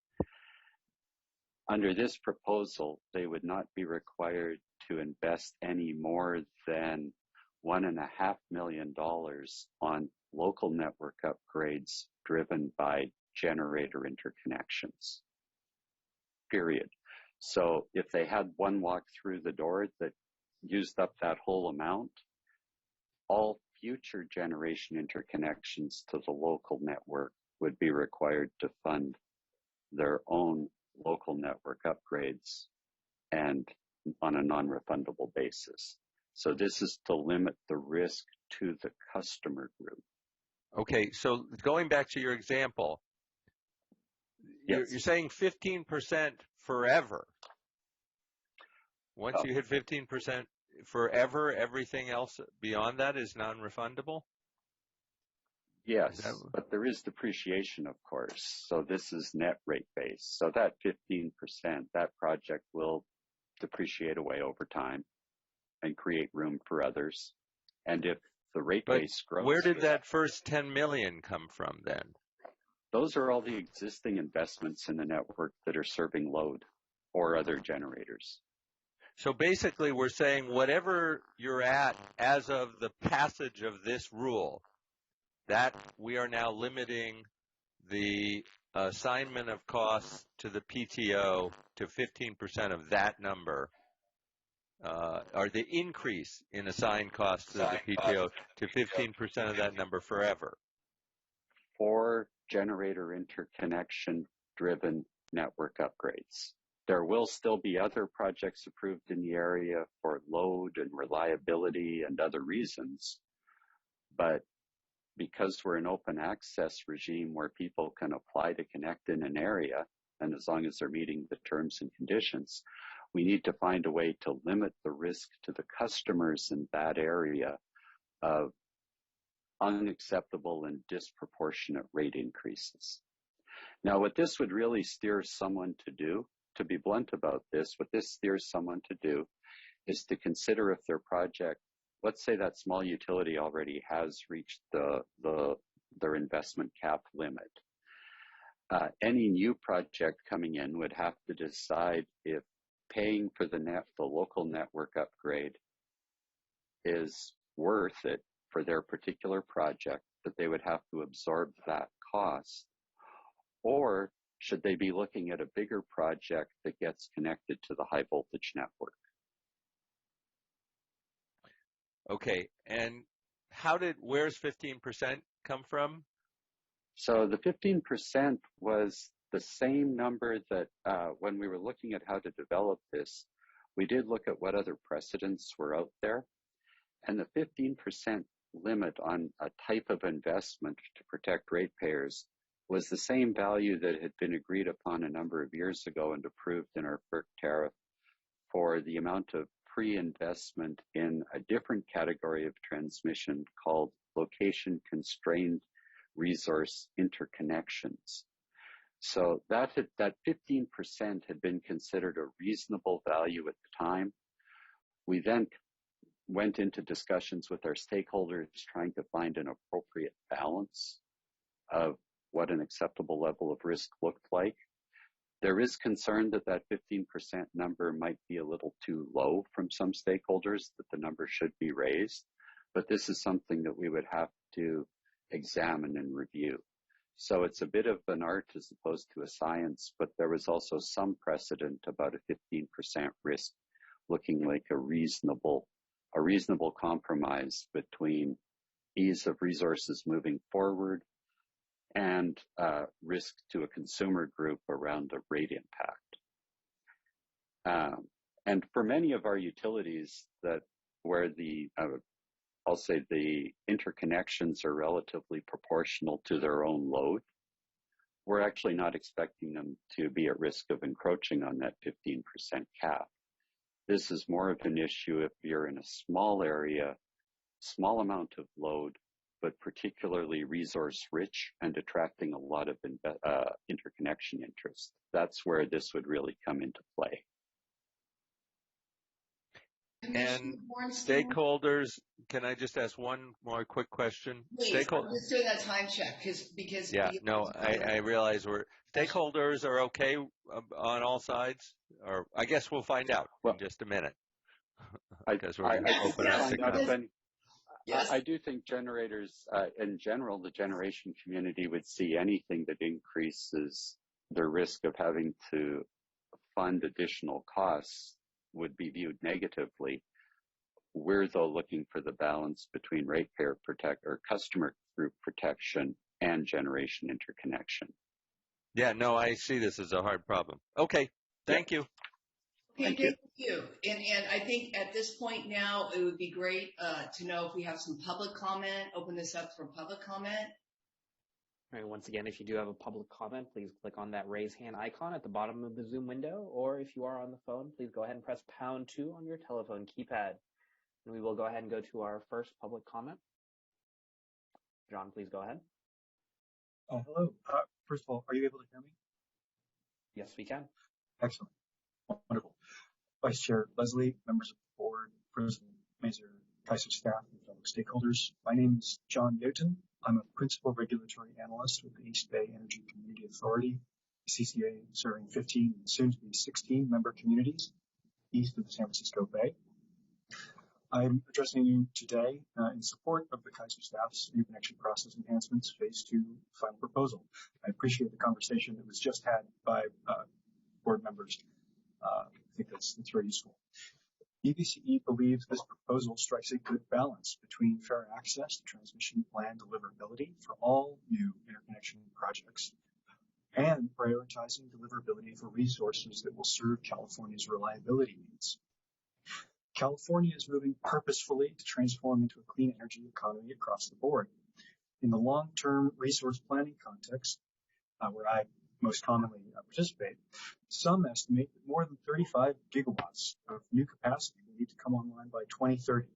Under this proposal, they would not be required to invest any more than $1.5 million on local network upgrades driven by generator interconnections, period. So if they had one walk through the door that used up that whole amount, all future generation interconnections to the local network would be required to fund their own local network upgrades and on a non-refundable basis. So this is to limit the risk to the customer group. Okay, so going back to your example, you're saying 15% forever. Once you hit 15% forever, everything else beyond that is non-refundable? Yes, but there is depreciation, of course. So this is net rate base. So that 15%, that project will depreciate away over time and create room for others. And if the rate base grows... Where did that first 10 million come from then? Those are all the existing investments in the network that are serving load or other generators. So basically we're saying whatever you're at as of the passage of this rule, that we are now limiting the assignment of costs to the PTO to 15% of that number, or the increase in assigned costs to the PTO to 15% of that number forever. For generator interconnection-driven network upgrades. There will still be other projects approved in the area for load and reliability and other reasons, but because we're an open access regime where people can apply to connect in an area, and as long as they're meeting the terms and conditions, we need to find a way to limit the risk to the customers in that area of unacceptable and disproportionate rate increases. Now, what this would really steer someone to do, to be blunt about this, what this steers someone to do is to consider if their project, let's say that small utility already has reached their investment cap limit. Any new project coming in would have to decide if paying for the local network upgrade is worth it for their particular project, that they would have to absorb that cost, or should they be looking at a bigger project that gets connected to the high voltage network? Okay, and where's 15% come from? So the 15% was the same number that when we were looking at how to develop this, we did look at what other precedents were out there. And the 15% limit on a type of investment to protect ratepayers was the same value that had been agreed upon a number of years ago and approved in our FERC tariff for the amount of pre-investment in a different category of transmission called location-constrained resource interconnections. So that 15% had been considered a reasonable value at the time. We then went into discussions with our stakeholders trying to find an appropriate balance of what an acceptable level of risk looked like. There is concern that 15% number might be a little too low from some stakeholders, that the number should be raised, but this is something that we would have to examine and review. So it's a bit of an art as opposed to a science, but there was also some precedent about a 15% risk looking like a reasonable compromise between ease of resources moving forward and risk to a consumer group around the rate impact. And for many of our utilities where I'll say the interconnections are relatively proportional to their own load, we're actually not expecting them to be at risk of encroaching on that 15% cap. This is more of an issue if you're in a small area, small amount of load, but particularly resource rich and attracting a lot of interconnection interest. That's where this would really come into play. And stakeholders, can I just ask one more quick question? Please, I'm just doing that time check because I realize stakeholders are okay on all sides, or I guess we'll find out in just a minute. Because we're going to open up the comment. Yes. I do think generators, in general, the generation community would see anything that increases the risk of having to fund additional costs would be viewed negatively. We're, though, looking for the balance between ratepayer or customer group protection and generation interconnection. Yeah, no, I see this as a hard problem. Okay, thank you. Okay, thank you. And I think at this point now, it would be great to know if we have some public comment, open this up for public comment. All right, once again, if you do have a public comment, please click on that raise hand icon at the bottom of the Zoom window, or if you are on the phone, please go ahead and press #2 on your telephone keypad. And we will go ahead and go to our first public comment. John, please go ahead. Hello. First of all, are you able to hear me? Yes, we can. Excellent. Wonderful. Vice Chair Leslie, members of the board, President Mazur, Kaiser staff, and fellow stakeholders. My name is John Newton. I'm a principal regulatory analyst with the East Bay Energy Community Authority, CCA, serving 15 and soon to be 16 member communities east of the San Francisco Bay. I'm addressing you today in support of the Kaiser staff's interconnection process enhancements phase 2 final proposal. I appreciate the conversation that was just had by board members. I think that's very useful. EBCE believes this proposal strikes a good balance between fair access to transmission plan deliverability for all new interconnection projects and prioritizing deliverability for resources that will serve California's reliability needs. California is moving purposefully to transform into a clean energy economy across the board. In the long-term resource planning context, where I most commonly participate, some estimate that more than 35 gigawatts of new capacity will need to come online by 2030,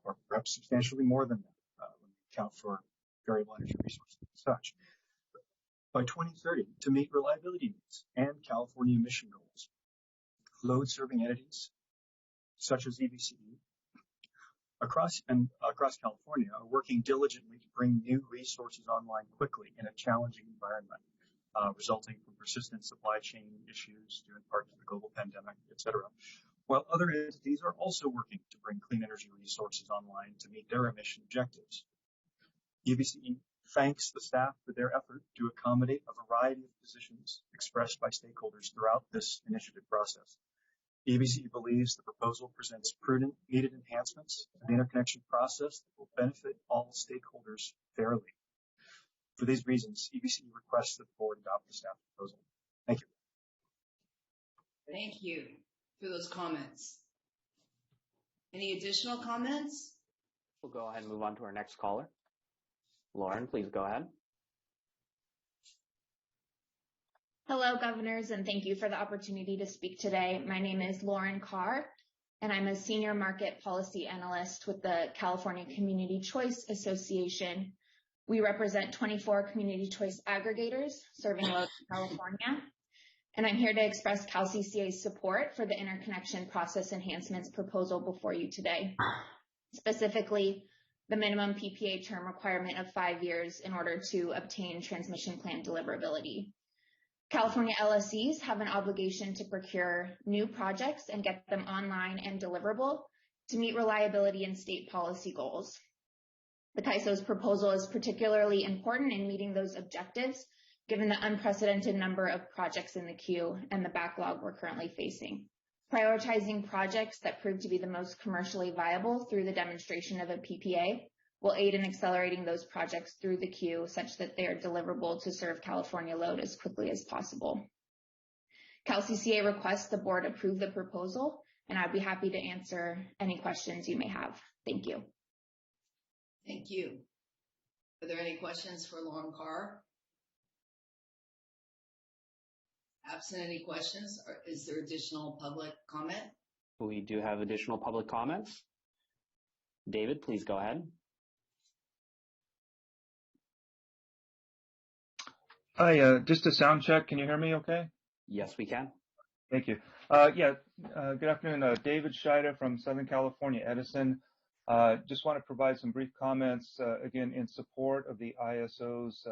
or perhaps substantially more than that when we account for variable energy resources and such. by 2030 to meet reliability needs and California emission goals. Load-serving entities, such as EVCE, across California are working diligently to bring new resources online quickly in a challenging environment, resulting from persistent supply chain issues due in part to the global pandemic, etc. While other entities are also working to bring clean energy resources online to meet their emission objectives. EVCE thanks the staff for their effort to accommodate a variety of positions expressed by stakeholders throughout this initiative process. EVCE believes the proposal presents prudent, needed enhancements to the interconnection process that will benefit all stakeholders fairly. For these reasons, EVCE requests that the board adopt the staff proposal. Thank you. Thank you for those comments. Any additional comments? We'll go ahead and move on to our next caller. Lauren, please go ahead. Hello, governors, and thank you for the opportunity to speak today. My name is Lauren Carr, and I'm a senior market policy analyst with the California Community Choice Association. We represent 24 community choice aggregators serving load in California, and I'm here to express CalCCA's support for the interconnection process enhancements proposal before you today. Specifically, the minimum PPA term requirement of 5 years in order to obtain transmission plan deliverability. California LSCs have an obligation to procure new projects and get them online and deliverable to meet reliability and state policy goals. The CAISO's proposal is particularly important in meeting those objectives, given the unprecedented number of projects in the queue and the backlog we're currently facing. Prioritizing projects that prove to be the most commercially viable through the demonstration of a PPA will aid in accelerating those projects through the queue such that they are deliverable to serve California load as quickly as possible. CalCCA requests the board approve the proposal, and I'd be happy to answer any questions you may have. Thank you. Thank you. Are there any questions for Lauren Carr? Absent any questions, is there additional public comment? We do have additional public comments. David, please go ahead. Hi, just a sound check. Can you hear me okay? Yes, we can. Thank you. Good afternoon. David Scheida from Southern California Edison. Just want to provide some brief comments, again, in support of the ISO's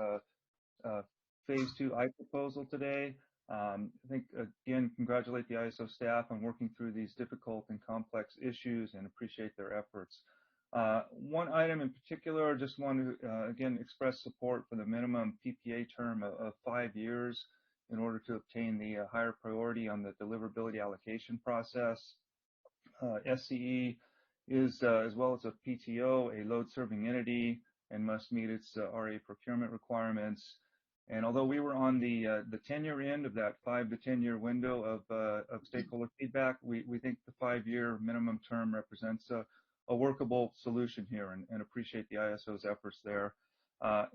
Phase 2 proposal today. I think, again, congratulate the ISO staff on working through these difficult and complex issues and appreciate their efforts. One item in particular, just want to, again, express support for the minimum PPA term of 5 years in order to obtain the higher priority on the deliverability allocation process. SCE is, as well as a PTO, a load-serving entity and must meet its RA procurement requirements. And although we were on the 10-year end of that 5 to 10-year window of stakeholder feedback, we think the 5-year minimum term represents a workable solution here and appreciate the ISO's efforts there.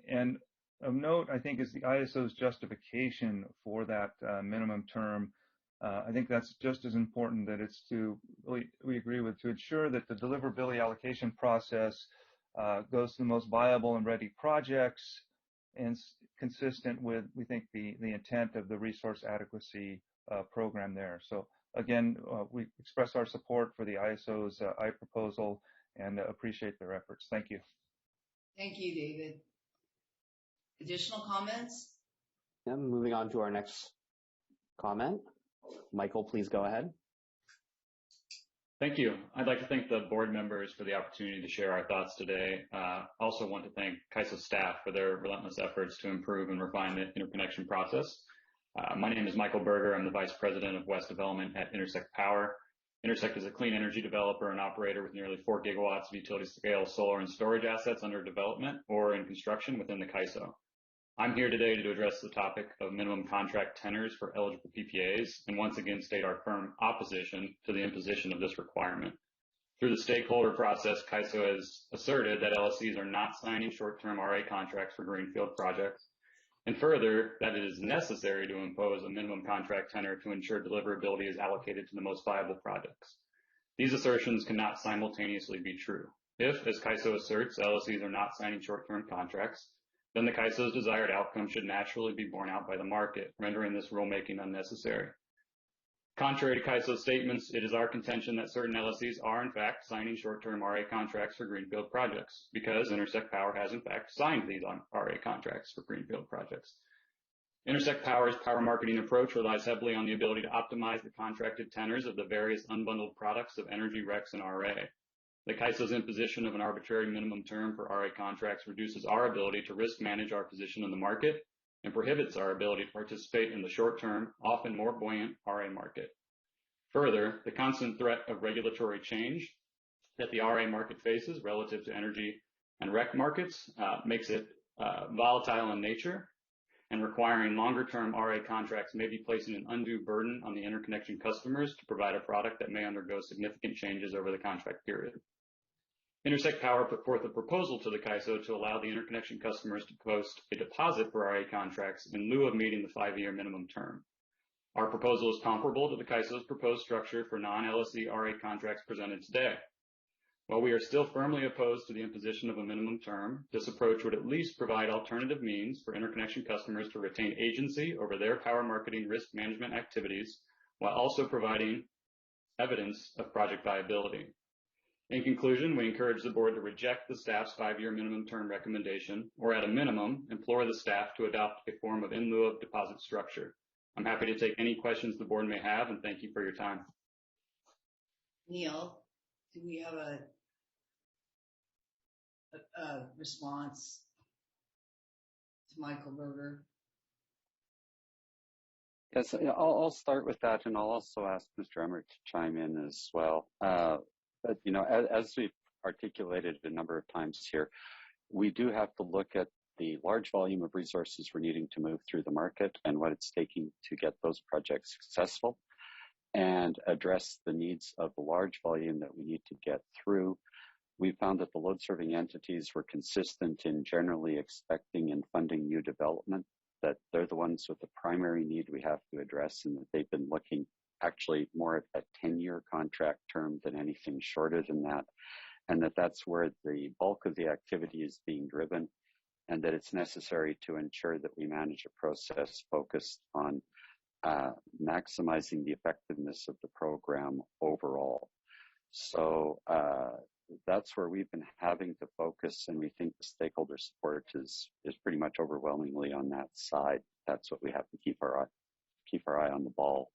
And of note, I think, is the ISO's justification for that minimum term. I think that's just as important, that it's to, we agree with, to ensure that the deliverability allocation process goes to the most viable and ready projects and consistent with, we think, the intent of the resource adequacy program there. So again, we express our support for the ISO's proposal and appreciate their efforts. Thank you. Thank you, David. Additional comments? Yeah, moving on to our next comment. Michael, please go ahead. Thank you. I'd like to thank the board members for the opportunity to share our thoughts today. Also want to thank CAISO staff for their relentless efforts to improve and refine the interconnection process. My name is Michael Berger. I'm the Vice President of West Development at Intersect Power. Intersect is a clean energy developer and operator with nearly 4 gigawatts of utility-scale solar and storage assets under development or in construction within the CAISO. I'm here today to address the topic of minimum contract tenors for eligible PPAs and once again state our firm opposition to the imposition of this requirement. Through the stakeholder process, CAISO has asserted that LSCs are not signing short-term RA contracts for greenfield projects, and further, that it is necessary to impose a minimum contract tenor to ensure deliverability is allocated to the most viable projects. These assertions cannot simultaneously be true. If, as CAISO asserts, LSCs are not signing short-term contracts, then the CAISO's desired outcome should naturally be borne out by the market, rendering this rulemaking unnecessary. Contrary to CAISO's statements, it is our contention that certain LSEs are in fact signing short-term RA contracts for greenfield projects because Intersect Power has in fact signed these RA contracts for greenfield projects. Intersect Power's power marketing approach relies heavily on the ability to optimize the contracted tenors of the various unbundled products of Energy, REX, and RA. The CAISO's imposition of an arbitrary minimum term for RA contracts reduces our ability to risk manage our position in the market and prohibits our ability to participate in the short-term, often more buoyant RA market. Further, the constant threat of regulatory change that the RA market faces relative to energy and REC markets makes it volatile in nature, and requiring longer-term RA contracts may be placing an undue burden on the interconnection customers to provide a product that may undergo significant changes over the contract period. Intersect Power put forth a proposal to the CAISO to allow the interconnection customers to post a deposit for RA contracts in lieu of meeting the 5-year minimum term. Our proposal is comparable to the CAISO's proposed structure for non-LSE RA contracts presented today. While we are still firmly opposed to the imposition of a minimum term, this approach would at least provide alternative means for interconnection customers to retain agency over their power marketing risk management activities, while also providing evidence of project viability. In conclusion, we encourage the board to reject the staff's 5-year minimum term recommendation, or at a minimum, implore the staff to adopt a form of in lieu of deposit structure. I'm happy to take any questions the board may have, and thank you for your time. Neil, do we have a response to Michael Berger? Yes, I'll start with that, and I'll also ask Mr. Emmert to chime in as well. But, you know, as we've articulated a number of times here, we do have to look at the large volume of resources we're needing to move through the market and what it's taking to get those projects successful, and address the needs of the large volume that we need to get through. We found that the load-serving entities were consistent in generally expecting and funding new development, that they're the ones with the primary need we have to address, and that they've been looking actually more at a 10-year contract term than anything shorter than that, and that's where the bulk of the activity is being driven, and that it's necessary to ensure that we manage a process focused on maximizing the effectiveness of the program overall. So that's where we've been having to focus, and we think the stakeholder support is pretty much overwhelmingly on that side. That's what we have to keep our eye on the ball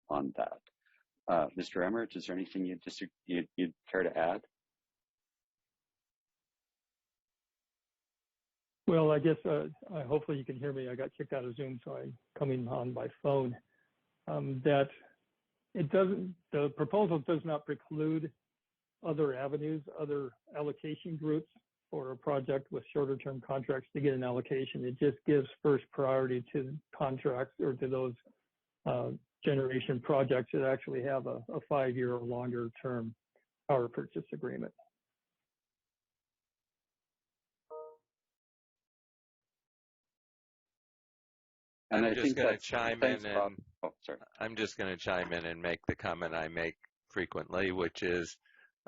on that. Mr. Emmert, is there anything you'd care to add? Well, I guess hopefully you can hear me. I got kicked out of Zoom, so I'm coming on by phone. That it doesn't. The proposal does not preclude other avenues, other allocation groups for a project with shorter-term contracts to get an allocation. It just gives first priority to contracts or to those generation projects that actually have a 5-year or longer term power purchase agreement. And I'm just going to chime in, and I'm just going to chime in and make the comment I make frequently, which is,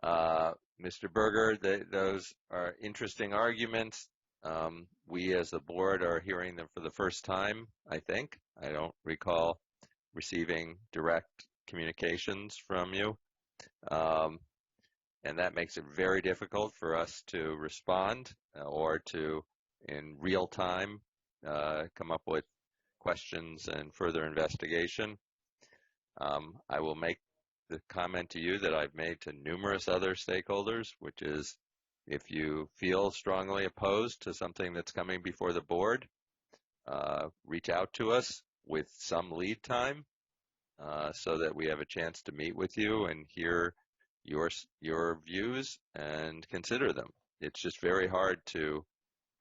Mr. Berger, those are interesting arguments. We as the board are hearing them for the first time, I think. I don't recall receiving direct communications from you. And that makes it very difficult for us to respond or to, in real time, come up with questions and further investigation. I will make the comment to you that I've made to numerous other stakeholders, which is if you feel strongly opposed to something that's coming before the board, reach out to us with some lead time so that we have a chance to meet with you and hear your views and consider them. It's just very hard to,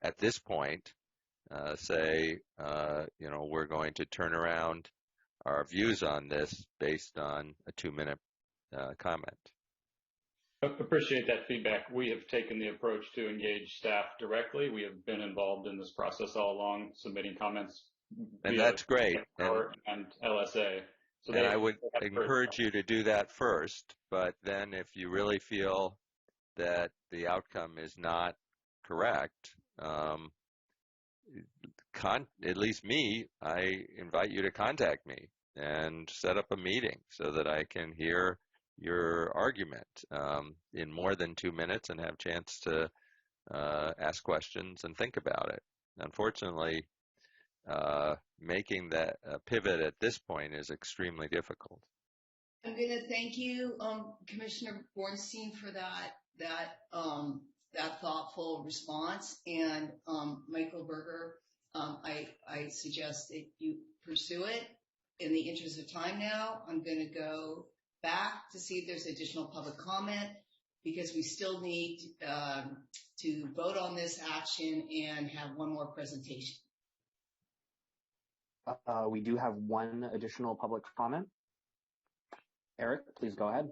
at this point, say, we're going to turn around our views on this based on a 2-minute comment. Appreciate that feedback. We have taken the approach to engage staff directly. We have been involved in this process all along, submitting comments. And that's great. And LSA. So and I would encourage you to do that first, but then if you really feel that the outcome is not correct, at least me, I invite you to contact me and set up a meeting so that I can hear your argument in more than 2 minutes and have a chance to ask questions and think about it. Unfortunately, making that pivot at this point is extremely difficult. I'm going to thank you, Commissioner Bornstein, for that thoughtful response. And Michael Berger, I suggest that you pursue it. In the interest of time now, I'm going to go back to see if there's additional public comment, because we still need to vote on this action and have one more presentation. We do have one additional public comment. Eric, please go ahead.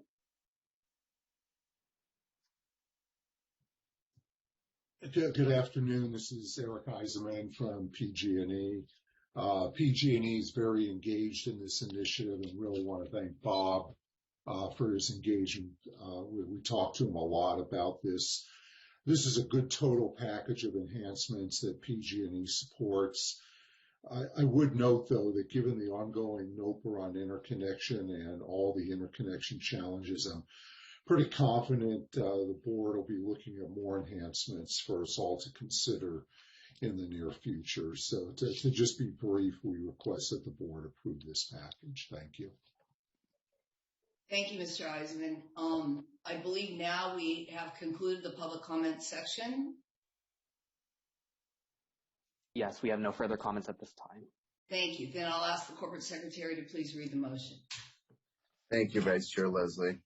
Good afternoon. This is Eric Eisenman from PG&E. PG&E is very engaged in this initiative, and really want to thank Bob for his engagement. We talked to him a lot about this. This is a good total package of enhancements that PG&E supports. I would note, though, that given the ongoing NOPR on interconnection and all the interconnection challenges, I'm pretty confident the board will be looking at more enhancements for us all to consider in the near future. So to just be brief, we request that the board approve this package. Thank you. Thank you, Mr. Eisenman. I believe now we have concluded the public comment section. Yes, we have no further comments at this time. Thank you. Then I'll ask the corporate secretary to please read the motion. Thank you, Vice Chair Leslie.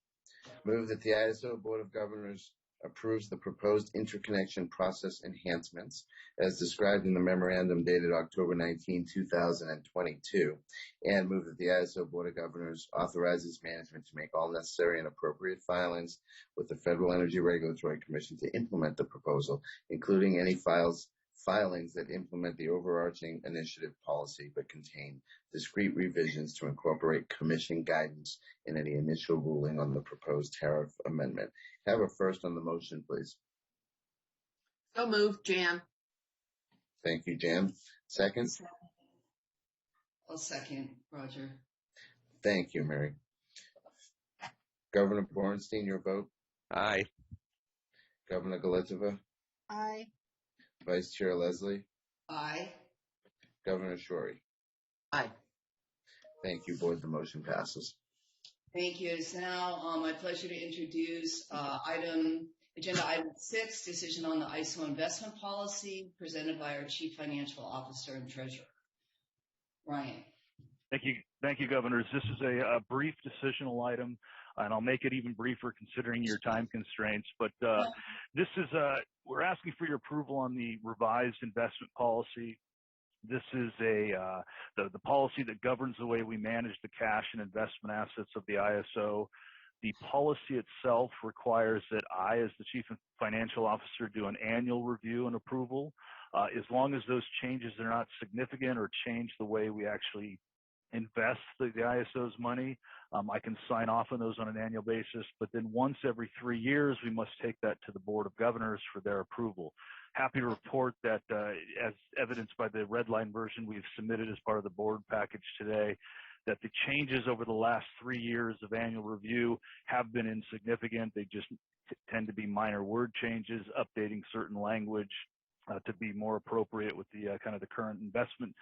Move that the ISO Board of Governors approves the proposed interconnection process enhancements as described in the memorandum dated October 19, 2022, and move that the ISO Board of Governors authorizes management to make all necessary and appropriate filings with the Federal Energy Regulatory Commission to implement the proposal, including any filings that implement the overarching initiative policy but contain discrete revisions to incorporate Commission guidance in any initial ruling on the proposed tariff amendment. Have a first on the motion, please. So moved, Jan. Thank you, Jan. Second? I'll second, Roger. Thank you, Mary. Governor Bornstein, your vote? Aye. Governor Galitova? Aye. Vice Chair Leslie? Aye. Governor Shorey? Aye. Thank you, Board. The motion passes. Thank you. It's now my pleasure to introduce agenda item 6, decision on the ISO investment policy, presented by our Chief Financial Officer and Treasurer. Ryan. Thank you, Governors. This is a brief decisional item, and I'll make it even briefer considering your time constraints. But this is we're asking for your approval on the revised investment policy. This is the policy that governs the way we manage the cash and investment assets of the ISO. The policy itself requires that I, as the Chief Financial Officer, do an annual review and approval. As long as those changes are not significant or change the way we actually invest the ISO's money, I can sign off on those on an annual basis. But then once every 3 years, we must take that to the Board of Governors for their approval. Happy to report that, as evidenced by the red line version we've submitted as part of the board package today, that the changes over the last 3 years of annual review have been insignificant. They just tend to be minor word changes, updating certain language to be more appropriate with the kind of the current investment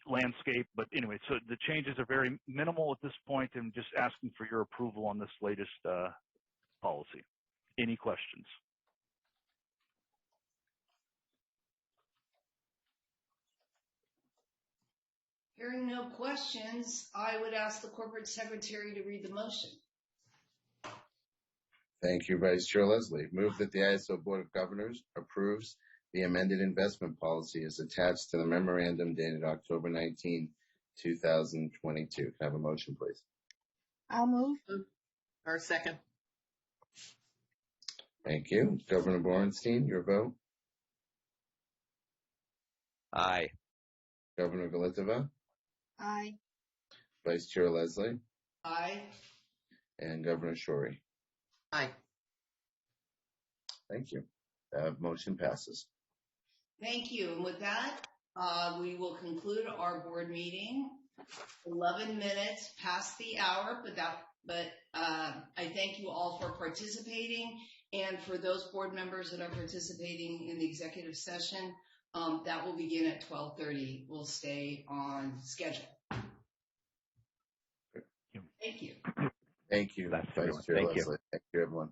landscape. But anyway, so the changes are very minimal at this point, and just asking for your approval on this latest policy. Any questions? Hearing no questions, I would ask the corporate secretary to read the motion. Thank you, Vice Chair Leslie. Move that the ISO Board of Governors approves the amended investment policy as attached to the memorandum dated October 19, 2022. Can I have a motion, please? I'll move. Or second. Thank you. Governor Bornstein, your vote? Aye. Governor Galitova? Aye. Vice Chair Leslie? Aye. And Governor Shorey? Aye. Thank you. Motion passes. Thank you. And with that, we will conclude our board meeting. 11 minutes past the hour, but I thank you all for participating. And for those board members that are participating in the executive session, that will begin at 12:30. We'll stay on schedule. Thank you. Thank you, Vice Chair Leslie. Thank you, everyone.